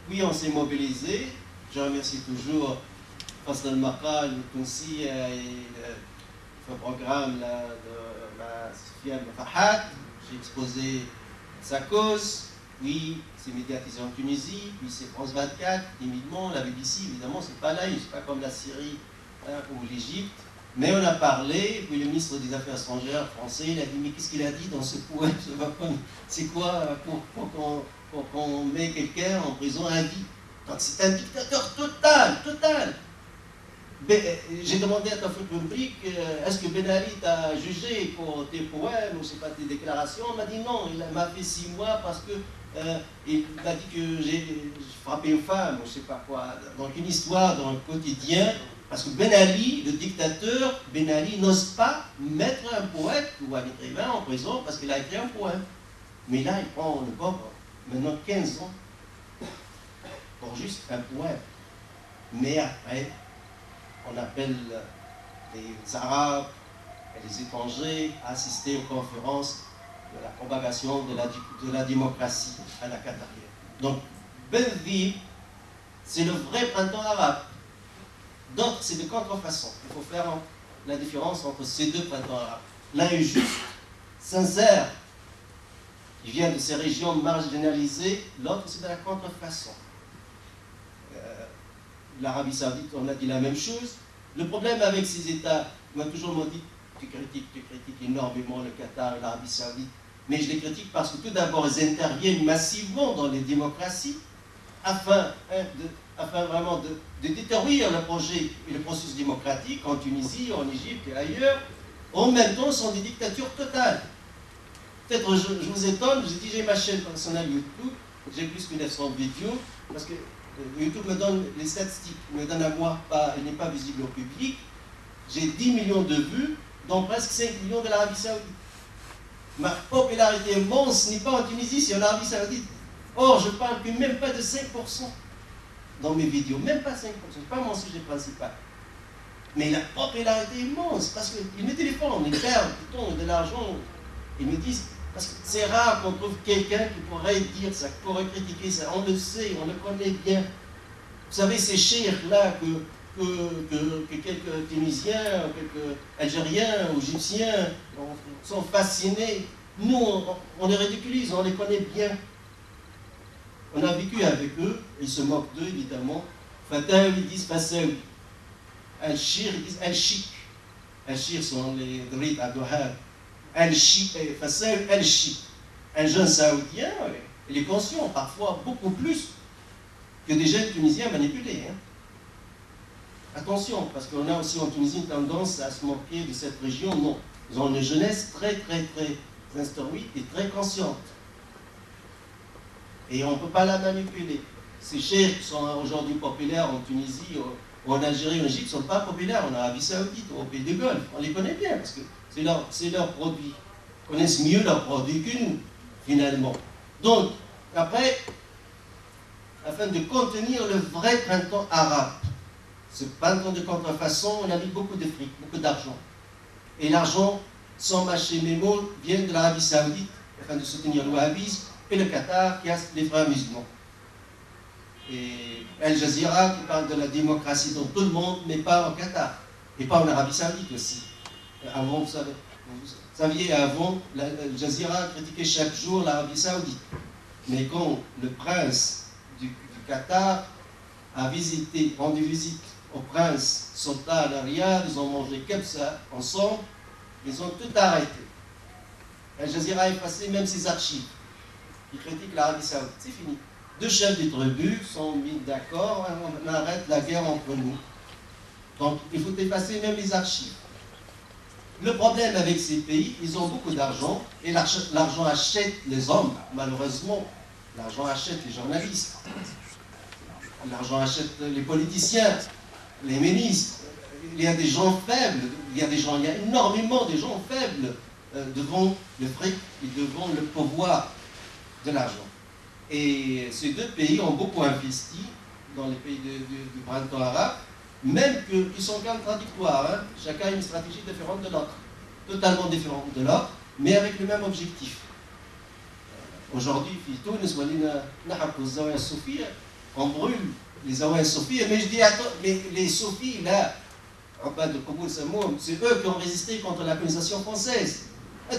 Puis on s'est mobilisé. Je remercie toujours Fasl al-Maqal, le Tunsi et le programme là, de la Sofiane Fahad. J'ai exposé sa cause, puis c'est médiatisé en Tunisie, puis c'est France 24, timidement, la BBC, évidemment, c'est pas live, c'est pas comme la Syrie ou l'Égypte, mais on a parlé, puis le ministre des Affaires étrangères français, il a dit, mais qu'est-ce qu'il a dit dans ce poème? C'est quoi pour qu'on met quelqu'un en prison à vie? Donc c'est un dictateur total. J'ai demandé à ta rubrique, est-ce que Ben Ali t'a jugé pour tes poèmes ou c'est pas tes déclarations? Il m'a dit non, il m'a fait 6 mois parce que il m'a dit que j'ai frappé une femme ou je sais pas quoi. Donc une histoire dans le quotidien, parce que Ben Ali, le dictateur, Ben Ali n'ose pas mettre un poète ou un écrivain en prison parce qu'il a écrit un poème. Mais là, il prend le pauvre maintenant 15 ans pour juste un poème. Mais après, on appelle les Arabes et les étrangers à assister aux conférences de la propagation de la démocratie à la Qatarienne. Donc, Benville, c'est le vrai printemps arabe. D'autres, c'est de contrefaçon. Il faut faire la différence entre ces deux printemps arabes. L'un est juste, sincère, il vient de ces régions marginalisées, l'autre, c'est de la contrefaçon. L'Arabie Saoudite, on a dit la même chose. Le problème avec ces États, on m'a toujours dit, tu critiques énormément le Qatar et l'Arabie Saoudite, mais je les critique parce que tout d'abord, ils interviennent massivement dans les démocraties afin vraiment de détruire le projet et le processus démocratique en Tunisie, en Égypte et ailleurs. En même temps, ce sont des dictatures totales. Peut-être je vous étonne, j'ai dit j'ai ma chaîne personnelle YouTube, j'ai plus que 900 vidéos, parce que YouTube me donne les statistiques, me donne à moi, elle n'est pas visible au public. J'ai 10 millions de vues, dont presque 5 millions de l'Arabie Saoudite. Ma popularité immense n'est pas en Tunisie, c'est en Arabie Saoudite. Or, je parle que même pas de 5% dans mes vidéos, même pas 5%, ce n'est pas mon sujet principal. Mais la popularité immense, parce qu'ils me téléphonent, ils perdent du temps et de l'argent, ils me disent, parce que c'est rare qu'on trouve quelqu'un qui pourrait dire ça, qui pourrait critiquer ça. On le sait, on le connaît bien. Vous savez, ces cheikhs-là que quelques Tunisiens, quelques Algériens ou Égyptiens sont fascinés. Nous, on les ridiculise, on les connaît bien. On a vécu avec eux, ils se moquent d'eux, évidemment. Fatah, ils disent Fassaoui. Al-Shir, ils disent Al-Shik. Al-Shir sont les Drid à Doha. Al-Shik, Fassaoui, Al-Shik. Un jeune saoudien, Il est conscient, parfois beaucoup plus que des jeunes Tunisiens manipulés. Hein. Attention, parce qu'on a aussi en Tunisie une tendance à se moquer de cette région. Non, ils ont une jeunesse très instruite et très consciente. Et on ne peut pas la manipuler. Ces cheikhs qui sont aujourd'hui populaires en Tunisie, ou en Algérie, en Égypte, ne sont pas populaires en Arabie Saoudite ou au pays de Golfe. On les connaît bien parce que c'est leur produit. Ils connaissent mieux leurs produits que nous, finalement. Donc, après, afin de contenir le vrai printemps arabe, ce printemps de contrefaçon, on a mis beaucoup de fric, beaucoup d'argent. Et l'argent, sans mâcher mes mots, vient de l'Arabie Saoudite, afin de soutenir le wahhabisme, et le Qatar qui a les frères musulmans. Et Al Jazeera qui parle de la démocratie dans tout le monde, mais pas au Qatar, et pas en Arabie Saoudite aussi. Avant, vous saviez, avant, Al Jazeera critiquait chaque jour l'Arabie Saoudite. Mais quand le prince du Qatar a rendu visite au prince Sultan al-Riyad, ils ont mangé kebsa ensemble, ils ont tout arrêté. Al Jazeera a effacé même ses archives qui critiquent l'Arabie Saoudite. C'est fini. Deux chefs des tribus sont mis d'accord, on arrête la guerre entre nous. Donc il faut effacer même les archives. Le problème avec ces pays, ils ont beaucoup d'argent et l'argent achète les hommes, malheureusement. L'argent achète les journalistes. L'argent achète les politiciens, les ministres. Il y a des gens faibles, il y a énormément de gens faibles devant le fric et devant le pouvoir de l'argent. Et ces deux pays ont beaucoup investi dans les pays du printemps arabe, même qu'ils sont contradictoires. Hein. Chacun a une stratégie différente de l'autre, totalement différente de l'autre, mais avec le même objectif. Aujourd'hui, on brûle les Zawaya Sophie, mais je dis, attends, mais les Sophies, là, c'est eux qui ont résisté contre la colonisation française. Le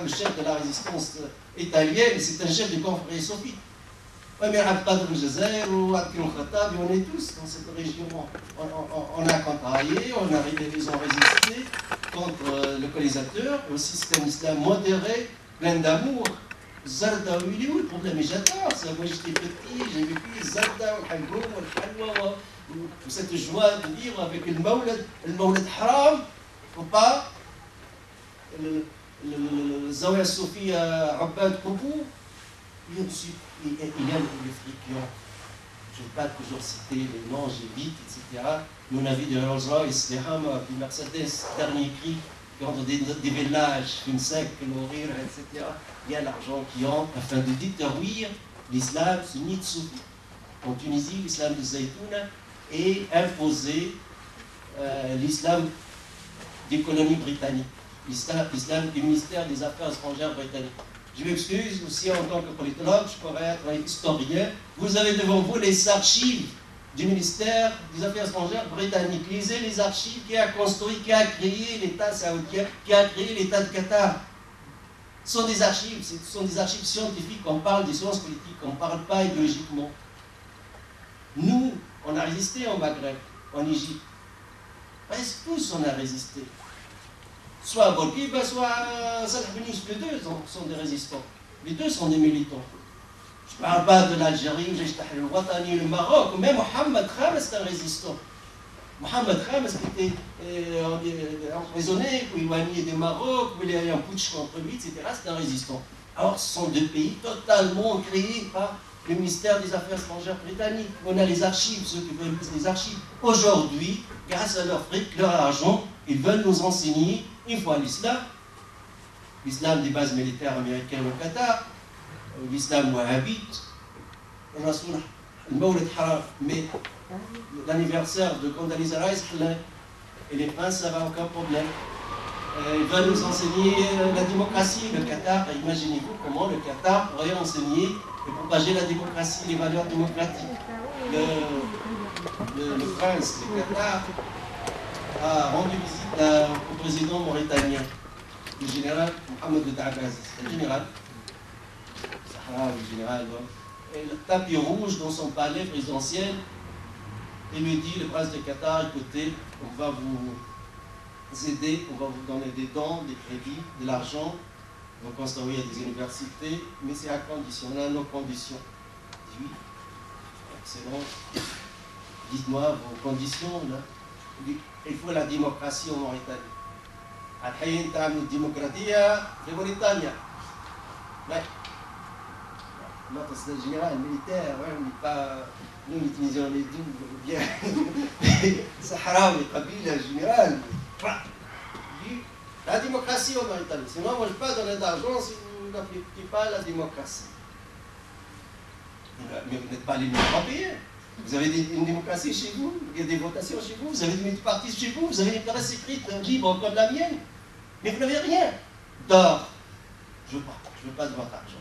chef de la résistance italienne, c'est un chef de confrérie sophie. Oui, mais Abdel Jazair ou Abdel Khattab, on est tous dans cette région. On a contrarié, ils ont résisté contre le colonisateur, au système islam modéré, plein d'amour. Zarda, il est où le problème? Et j'adore ça. Moi j'étais petit, j'ai vécu Zarda, le Halgoum, le Halwa, cette joie de vivre avec le Mawlad Haram. Il ne faut pas le Zawaya Sophie à Abad Koubou. Il y a le fric. Je ne vais pas toujours citer les noms, j'évite, etc. Nous, on a vu des Rolls-Royce, des Hummer, des Mercedes, dernier cri, qui entrent des villages, une sec, mourir, etc. Il y a l'argent qui entre afin de détruire l'islam sunnite soufi. En Tunisie, l'islam de Zaytouna est imposé l'islam des colonies britanniques, l'islam du ministère des Affaires étrangères britanniques. Je m'excuse aussi en tant que politologue, je pourrais être un historien. Vous avez devant vous les archives du ministère des Affaires étrangères britanniques. Lisez les archives qui a construit, qui a créé l'État saoudien, qui a créé l'État de Qatar. Ce sont des archives scientifiques, on parle des sciences politiques, on ne parle pas idéologiquement. Nous, on a résisté au Maghreb, en Égypte. Presque tous on a résisté. Soit à Bourguiba, soit à Salah Ben Youssef, les deux sont des résistants. Les deux sont des militants. Je ne parle pas de l'Algérie, le Maroc, mais Mohamed Khames est un résistant. Mohamed Khames qui était emprisonné, puis éloigné du Maroc, où il y a eu un putsch contre lui, etc. C'est un résistant. Alors ce sont deux pays totalement créés par le ministère des Affaires étrangères britannique. On a les archives, ceux qui veulent les archives. Aujourd'hui, grâce à leur fric, leur argent, ils veulent nous enseigner une fois l'islam des bases militaires américaines au Qatar, l'islam wahhabite, le Mawlid Haram, mais l'anniversaire de Condoleezza Rice et les princes, ça va aucun problème. Ils veulent nous enseigner la démocratie, le Qatar. Imaginez-vous comment le Qatar pourrait enseigner et propager la démocratie, les valeurs démocratiques. Le prince du Qatar a rendu visite au président mauritanien, le général Mohamed Bouteflika, le général Sahara, le général, et le tapis rouge dans son palais présidentiel, il lui dit, le prince du Qatar, écoutez, on va vous aider, on va vous donner des dons, des crédits, de l'argent, vont construire des universités, mais c'est à condition, on a nos conditions. Oui, excellent. Dites-moi vos conditions, là. Il faut la démocratie en Mauritanie. الحين تعمل الديمقراطية في موريتانيا. Ouais. Notre général militaire, ouais, on n'est pas. Nous, les Tunisiens, on est bien. Sahraoui, Kabila, général. La démocratie en Mauritanie. Sinon, on ne mange pas donner d'argent si vous n'appliquez pas la démocratie. Mais vous n'êtes pas les Européens. Vous avez une démocratie chez vous, il y a des votations chez vous, vous avez des multipartistes chez vous, vous avez une presse écrite libre comme la mienne. Mais vous n'avez rien d'or. Je ne veux pas de votre argent.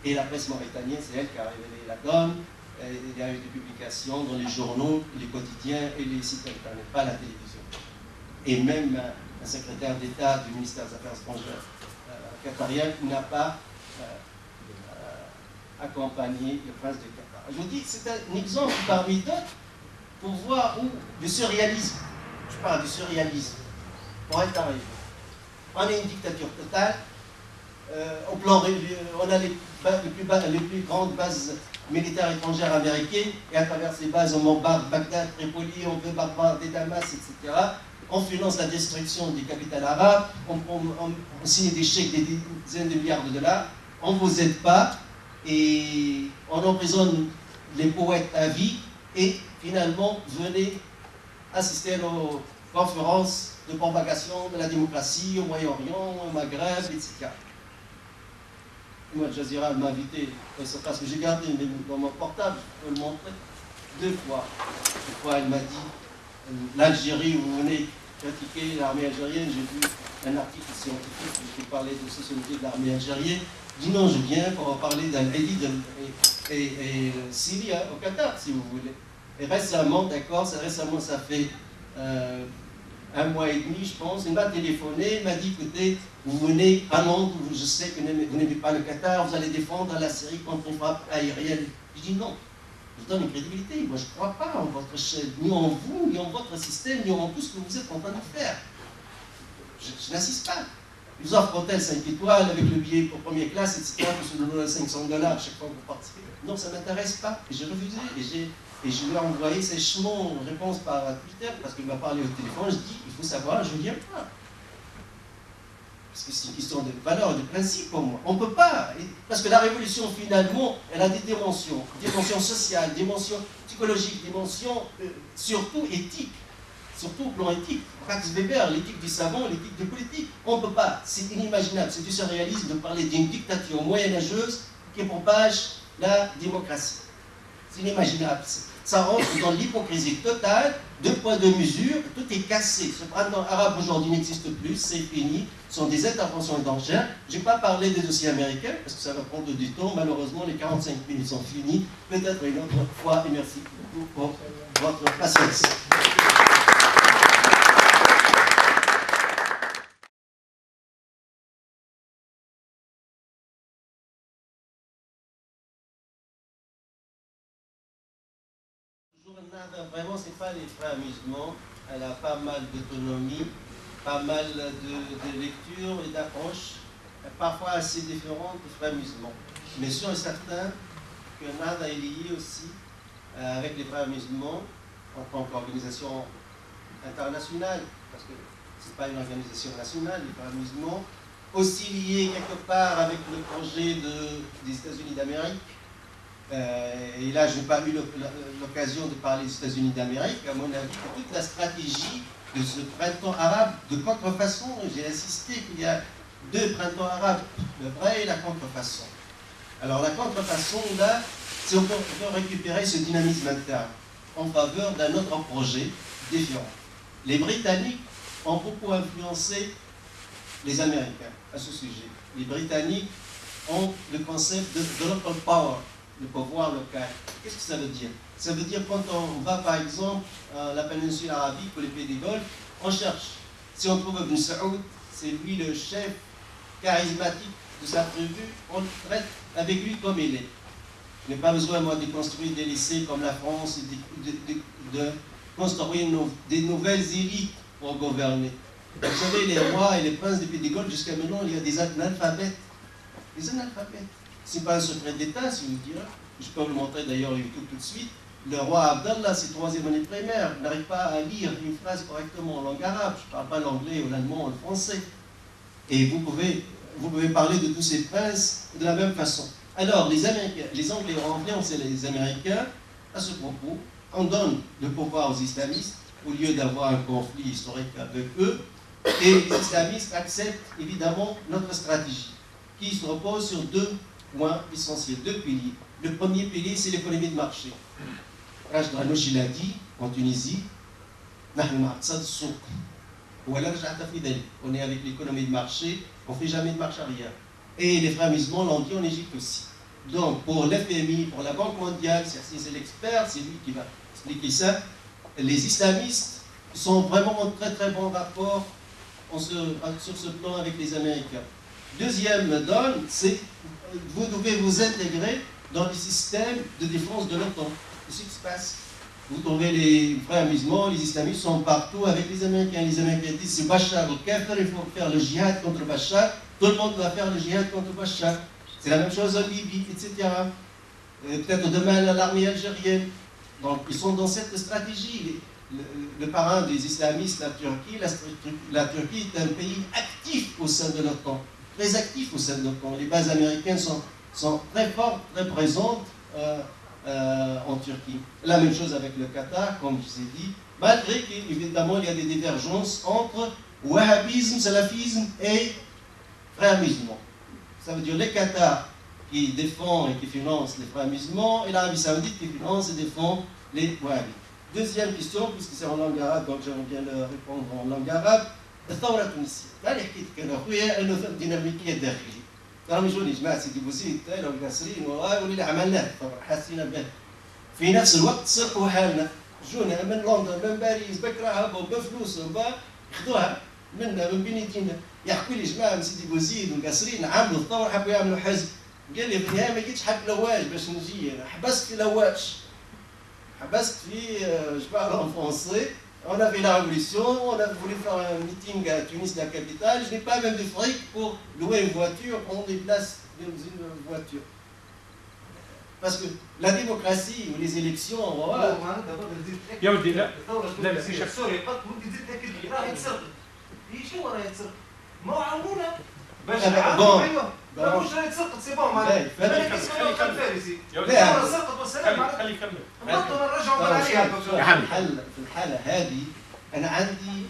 Et la presse mauritanienne, c'est elle qui a révélé la donne. Il y a eu des publications dans les journaux, les quotidiens et les sites internet, pas la télévision. Et même un secrétaire d'État du ministère des Affaires étrangères qatarien n'a pas accompagné le prince de Qatar. Je vous dis, c'est un exemple parmi d'autres pour voir où le surréalisme, je parle du surréalisme, pour être arrivé. On est une dictature totale, au plan on a les plus grandes bases militaires étrangères américaines, et à travers ces bases, on bombarde Bagdad, Tripoli, on veut bombarder Damas, etc. On finance la destruction des capitales arabes, on signe des chèques des dizaines de milliards de dollars, on ne vous aide pas, et on emprisonne les poètes à vie, et finalement, venez assister à nos conférences de propagation de la démocratie au Moyen-Orient, au Maghreb, etc. Moi, Al Jazeera m'a invité, parce que j'ai gardé dans mon portable, je peux le montrer, 2 fois. Une fois, elle m'a dit, l'Algérie, vous venez critiquer l'armée algérienne, j'ai vu un article scientifique qui parlait de société de l'armée algérienne. Je dis non, je viens pour parler d'Al-Hadi et Syrie au Qatar, si vous voulez. Et récemment, d'accord, récemment, ça fait 1 mois et demi, je pense, il m'a téléphoné, il m'a dit, écoutez, vous venez à Londres, je sais que vous n'aimez pas le Qatar, vous allez défendre la Syrie contre une frappe aérienne. Je dis non, je donne une crédibilité, moi je ne crois pas en votre chef, ni en vous, ni en votre système, ni en tout ce que vous êtes en train de faire. Je n'insiste pas. Ils vous offrent hôtel 5 étoiles avec le billet pour première classe, etc., que vous donnez $500 chaque fois que vous participez. Non, ça ne m'intéresse pas. Et j'ai refusé. Et je lui ai envoyé sèchement une réponse par Twitter, parce qu'il m'a parlé au téléphone. Je dis, il faut savoir, je ne viens pas. Parce que c'est une question de valeur et de principe pour moi. On ne peut pas. Parce que la révolution, finalement, elle a des dimensions. Dimensions sociales, dimensions psychologiques, dimensions surtout éthiques. Surtout au plan éthique. Max Weber, l'éthique du savant, l'éthique de politique. On ne peut pas. C'est inimaginable. C'est du surréalisme de parler d'une dictature moyenâgeuse qui propage la démocratie. C'est inimaginable. Ça rentre dans l'hypocrisie totale, 2 poids 2 mesures, tout est cassé. Ce printemps arabe aujourd'hui n'existe plus, c'est fini, ce sont des interventions étrangères. Je n'ai pas parlé des dossiers américains, parce que ça va prendre du temps. Malheureusement, les 45 minutes sont finis. Peut-être une autre fois, et merci beaucoup pour votre patience. Vraiment, ce n'est pas les frères musulmans. Elle a pas mal d'autonomie, pas mal de lectures et d'approches, parfois assez différentes des frères musulmans. Mais sûr et certain que Nada est lié aussi avec les frères musulmans en tant qu'organisation internationale, parce que ce n'est pas une organisation nationale, les frères musulmans, aussi lié quelque part avec le projet des États-Unis d'Amérique. Et là, je n'ai pas eu l'occasion de parler des États-Unis d'Amérique. À mon avis, toute la stratégie de ce printemps arabe de contrefaçon, j'ai insisté qu'il y a 2 printemps arabes, le vrai et la contrefaçon. Alors la contrefaçon, là, c'est on peut récupérer ce dynamisme interne en faveur d'un autre projet différent. Les Britanniques ont beaucoup influencé les Américains à ce sujet. Les Britanniques ont le concept de local power, le pouvoir local. Qu'est-ce que ça veut dire? Ça veut dire quand on va par exemple à la péninsule arabique ou les pays du Golfe, on cherche. Si on trouve Ibn Saoud, c'est lui le chef charismatique de sa tribu, on traite avec lui comme il est. Je n'ai pas besoin, moi, de construire des lycées comme la France, de construire des nouvelles élites pour gouverner. Vous savez, les rois et les princes des pays du Golfe, jusqu'à maintenant, il y a des analphabètes les analphabètes. Ce n'est pas un secret d'État, si vous direz. Je peux vous le montrer d'ailleurs YouTube tout de suite. Le roi Abdallah, c'est 3e année de primaire, il n'arrive pas à lire une phrase correctement en langue arabe. Je ne parle pas l'anglais ou l'allemand ou le français. Et vous pouvez parler de tous ces princes de la même façon. Alors, les Anglais ont influencé les Américains à ce propos. On donne le pouvoir aux islamistes au lieu d'avoir un conflit historique avec eux. Et les islamistes acceptent évidemment notre stratégie, qui se repose sur 2 points essentiels, 2 piliers. Le premier pilier, c'est l'économie de marché. Raj Ghanouchi l'a dit, en Tunisie, on est avec l'économie de marché, on ne fait jamais de marche arrière. Et les frères musulmans l'ont dit en Égypte aussi. Donc, pour l'FMI, pour la Banque mondiale, c'est l'expert, c'est lui qui va expliquer ça. Les islamistes sont vraiment en très très bon rapport sur ce plan avec les Américains. Deuxième donne, c'est vous devez vous intégrer dans le système de défense de l'OTAN. C'est ce qui se passe. Vous trouvez les frères musulmans, les islamistes sont partout avec les Américains. Les Américains disent c'est Bachar le kafir, il faut faire le djihad contre Bachar. Tout le monde doit faire le djihad contre Bachar. C'est la même chose en Libye, etc. Peut-être demain l'armée algérienne. Donc ils sont dans cette stratégie. Le parrain des islamistes, la Turquie est un pays actif au sein de l'OTAN. Très actif au sein de l'OTAN. Les bases américaines sont très fortes, très présentes en Turquie. La même chose avec le Qatar, comme je vous ai dit, malgré qu'évidemment il y a des divergences entre wahhabisme, salafisme et frères musulmans. Ça veut dire les Qatar qui défend et qui finance les frères musulmans et l'Arabie Saoudite qui finance et défend les wahhabis. Deuxième question, puisque c'est en langue arabe, donc j'aimerais bien le répondre en langue arabe. الثورة التونسية. أنا حكيت كان أخويا إنه الديناميكية الداخلية. راهم يجوني جماعة سيدي بوزيد تاعنا والقاسرين واللي عملناه طبعا حاسين به. في نفس الوقت سرقوا حالنا. جونا من لندن من باريس بكره هبوا بفلوسهم ياخذوها منا من بين يدينا. يحكوا لي جماعة من سيدي بوزيد والقاسرين عملوا الثورة حبوا يعملوا حزب. قال لي في النهاية ما جيتش حق لواج باش نجي أنا حبست في لواج. حبست في je parle en français. On a fait la révolution, on a voulu faire un meeting à Tunis, la capitale. Je n'ai pas même de fric pour louer une voiture, prendre des places dans une voiture. Parce que la démocratie ou les élections, voilà. مش هيتسقط سي بون معناها الفارسي سقط والسلام عليكم نبطلوا نرجعوا عليها. في الحاله هذه انا عندي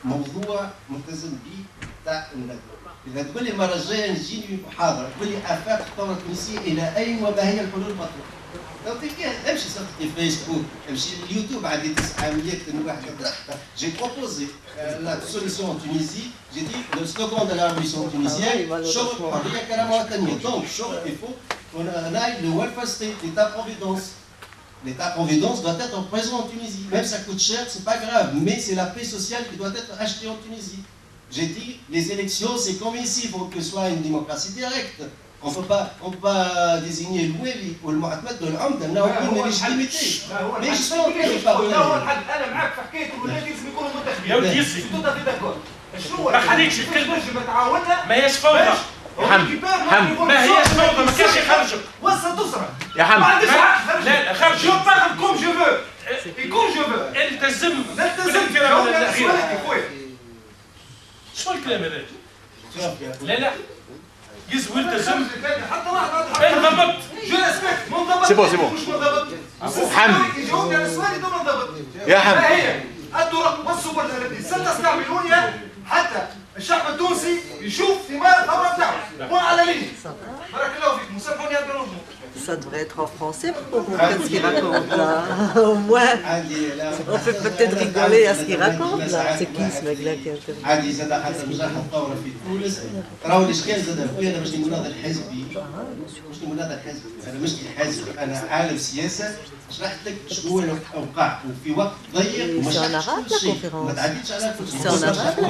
موضوع ملتزم به تاع الندوه. اذا تقول لي المره الجايه نجيني محاضره تقول لي افاق الثوره التونسيه الى اين وما هي الحلول المطروحه. امشي صفحه فيسبوك امشي اليوتيوب عندي 900 واحد j'ai proposé la solution en Tunisie. J'ai dit le slogan de la révolution tunisienne, donc il faut qu'on aille le welfare state, l'État-providence. L'État-providence doit être présent en Tunisie. Même ça coûte cher, c'est pas grave, mais c'est la paix sociale qui doit être achetée en Tunisie. J'ai dit les élections, c'est comme ici, il faut que ce soit une démocratie directe. On ne peut pas désigner l'oueli ou le Mohamed de l'Amd, on a aucune légitimité. Mais je suis en train de parler. أنا معاك في حكاية الولاد لازم يكونوا منتخبين. يا ولدي يسري. تو تافي داكور. شنو ما خليكش تكلم تعاوننا ما هيش فوضى. حمد ما هيش فوضى ما كانش يخرجك. وسط تسرع. يا حمد. ما عندكش حق لا خرج. جو بارل كوم جو فو. اي كوم جو فو. التزم. التزم في شو الكلام هذا؟ لا لا. يزوي التزم حتى واحد انضبط جو ريسبكت منضبط سي بون مش منضبط حمد يجاوبني على السؤال يدوم منضبط يا حمد ما هي الطرق والسبل التي ستستعملونها حتى الشعب التونسي يشوف ثمار الثوره بتاعه وعلنيا بارك الله فيكم سامحوني على البرنامج. Ça devrait être en français pour qu'on comprenne ce qu'il raconte là. Au moins, on peut peut-être rigoler à ce qu'il raconte là. C'est qui ce mec-là qui intervient? عادي زاد حتى نجاح الثوره في تونس راهو الاشكال زاد خويا انا مش مناضل حزبي مش مناضل حزبي انا مش حزب انا عالم سياسه شرحت لك شنو وقع وفي وقت ضيق ومش كل شيء ما تعديتش على كل شيء. C'est en arabe,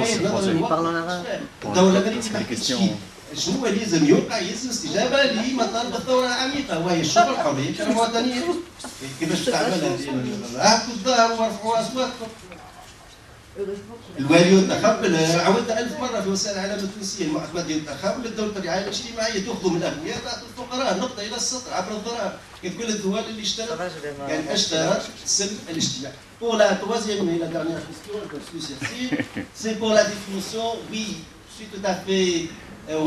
il parle en arabe. الدوله ما تحكيش شنو اللي لازم يوقع يلزم استجابه لمطالب الثوره العميقه وهي الشغل الحريه المواطنيه. كيفاش تعملها؟ هاكوا الظهر وارفعوا اصواتكم. الوالي ينتخب عاودنا 1000 مره في وسائل الاعلام التونسيه، المحكمه ينتخب، الدوله الرعايه الاجتماعيه تاخذوا من الاغنياء تعطوا الفقراء، نقطه الى السطر عبر الضرائب، كل الدول اللي اشترت يعني اشترت سلم الاجتماع. Pour la troisième et la dernière question, c'est pour la définition. Oui, je suis tout à fait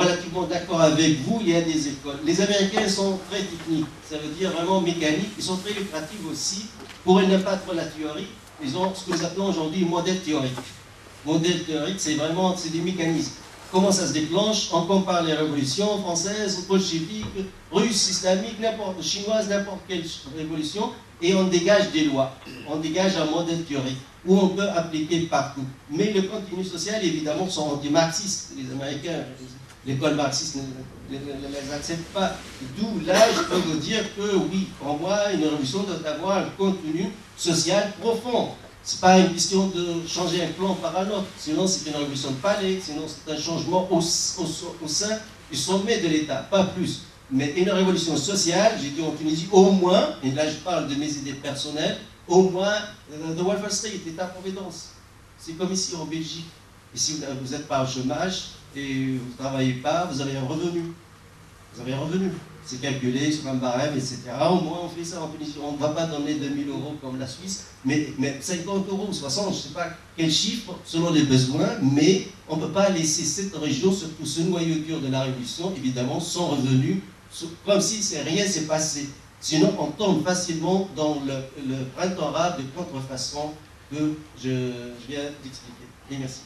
relativement d'accord avec vous. Il y a des écoles. Les Américains sont très techniques, ça veut dire vraiment mécaniques. Ils sont très lucratifs aussi. Pour ne pas trop la théorie, ils ont ce que nous appelons aujourd'hui modèle théorique. Modèle théorique, c'est vraiment des mécanismes. Comment ça se déclenche? On compare les révolutions françaises, bolcheviques, russes, islamiques, n'importe, chinoises, n'importe quelle révolution, et on dégage des lois. On dégage un modèle théorique où on peut appliquer partout. Mais le contenu social, évidemment, sont anti-marxistes. Les Américains, l'école marxiste ne les accepte pas. D'où là, je peux vous dire que oui, pour moi, une révolution doit avoir un contenu social profond. Ce n'est pas une question de changer un plan par un autre, sinon c'est une révolution de palais, sinon c'est un changement au sein du sommet de l'État, pas plus. Mais une révolution sociale, j'ai dit en Tunisie, au moins, et là je parle de mes idées personnelles, au moins, the welfare state, l'État-providence. C'est comme ici en Belgique. Ici, vous n'êtes pas au chômage et vous ne travaillez pas, vous avez un revenu. Vous avez un revenu. C'est calculé sur un barème, etc. Au moins, on fait ça en Tunisie. On ne va pas donner 2000 € comme la Suisse, mais 50 €, 60, je ne sais pas quel chiffre, selon les besoins, mais on ne peut pas laisser cette région, surtout ce noyau dur de la révolution, évidemment, sans revenu, comme si rien s'est passé. Sinon, on tombe facilement dans le printemps arabe de contrefaçon que je viens d'expliquer. Et merci.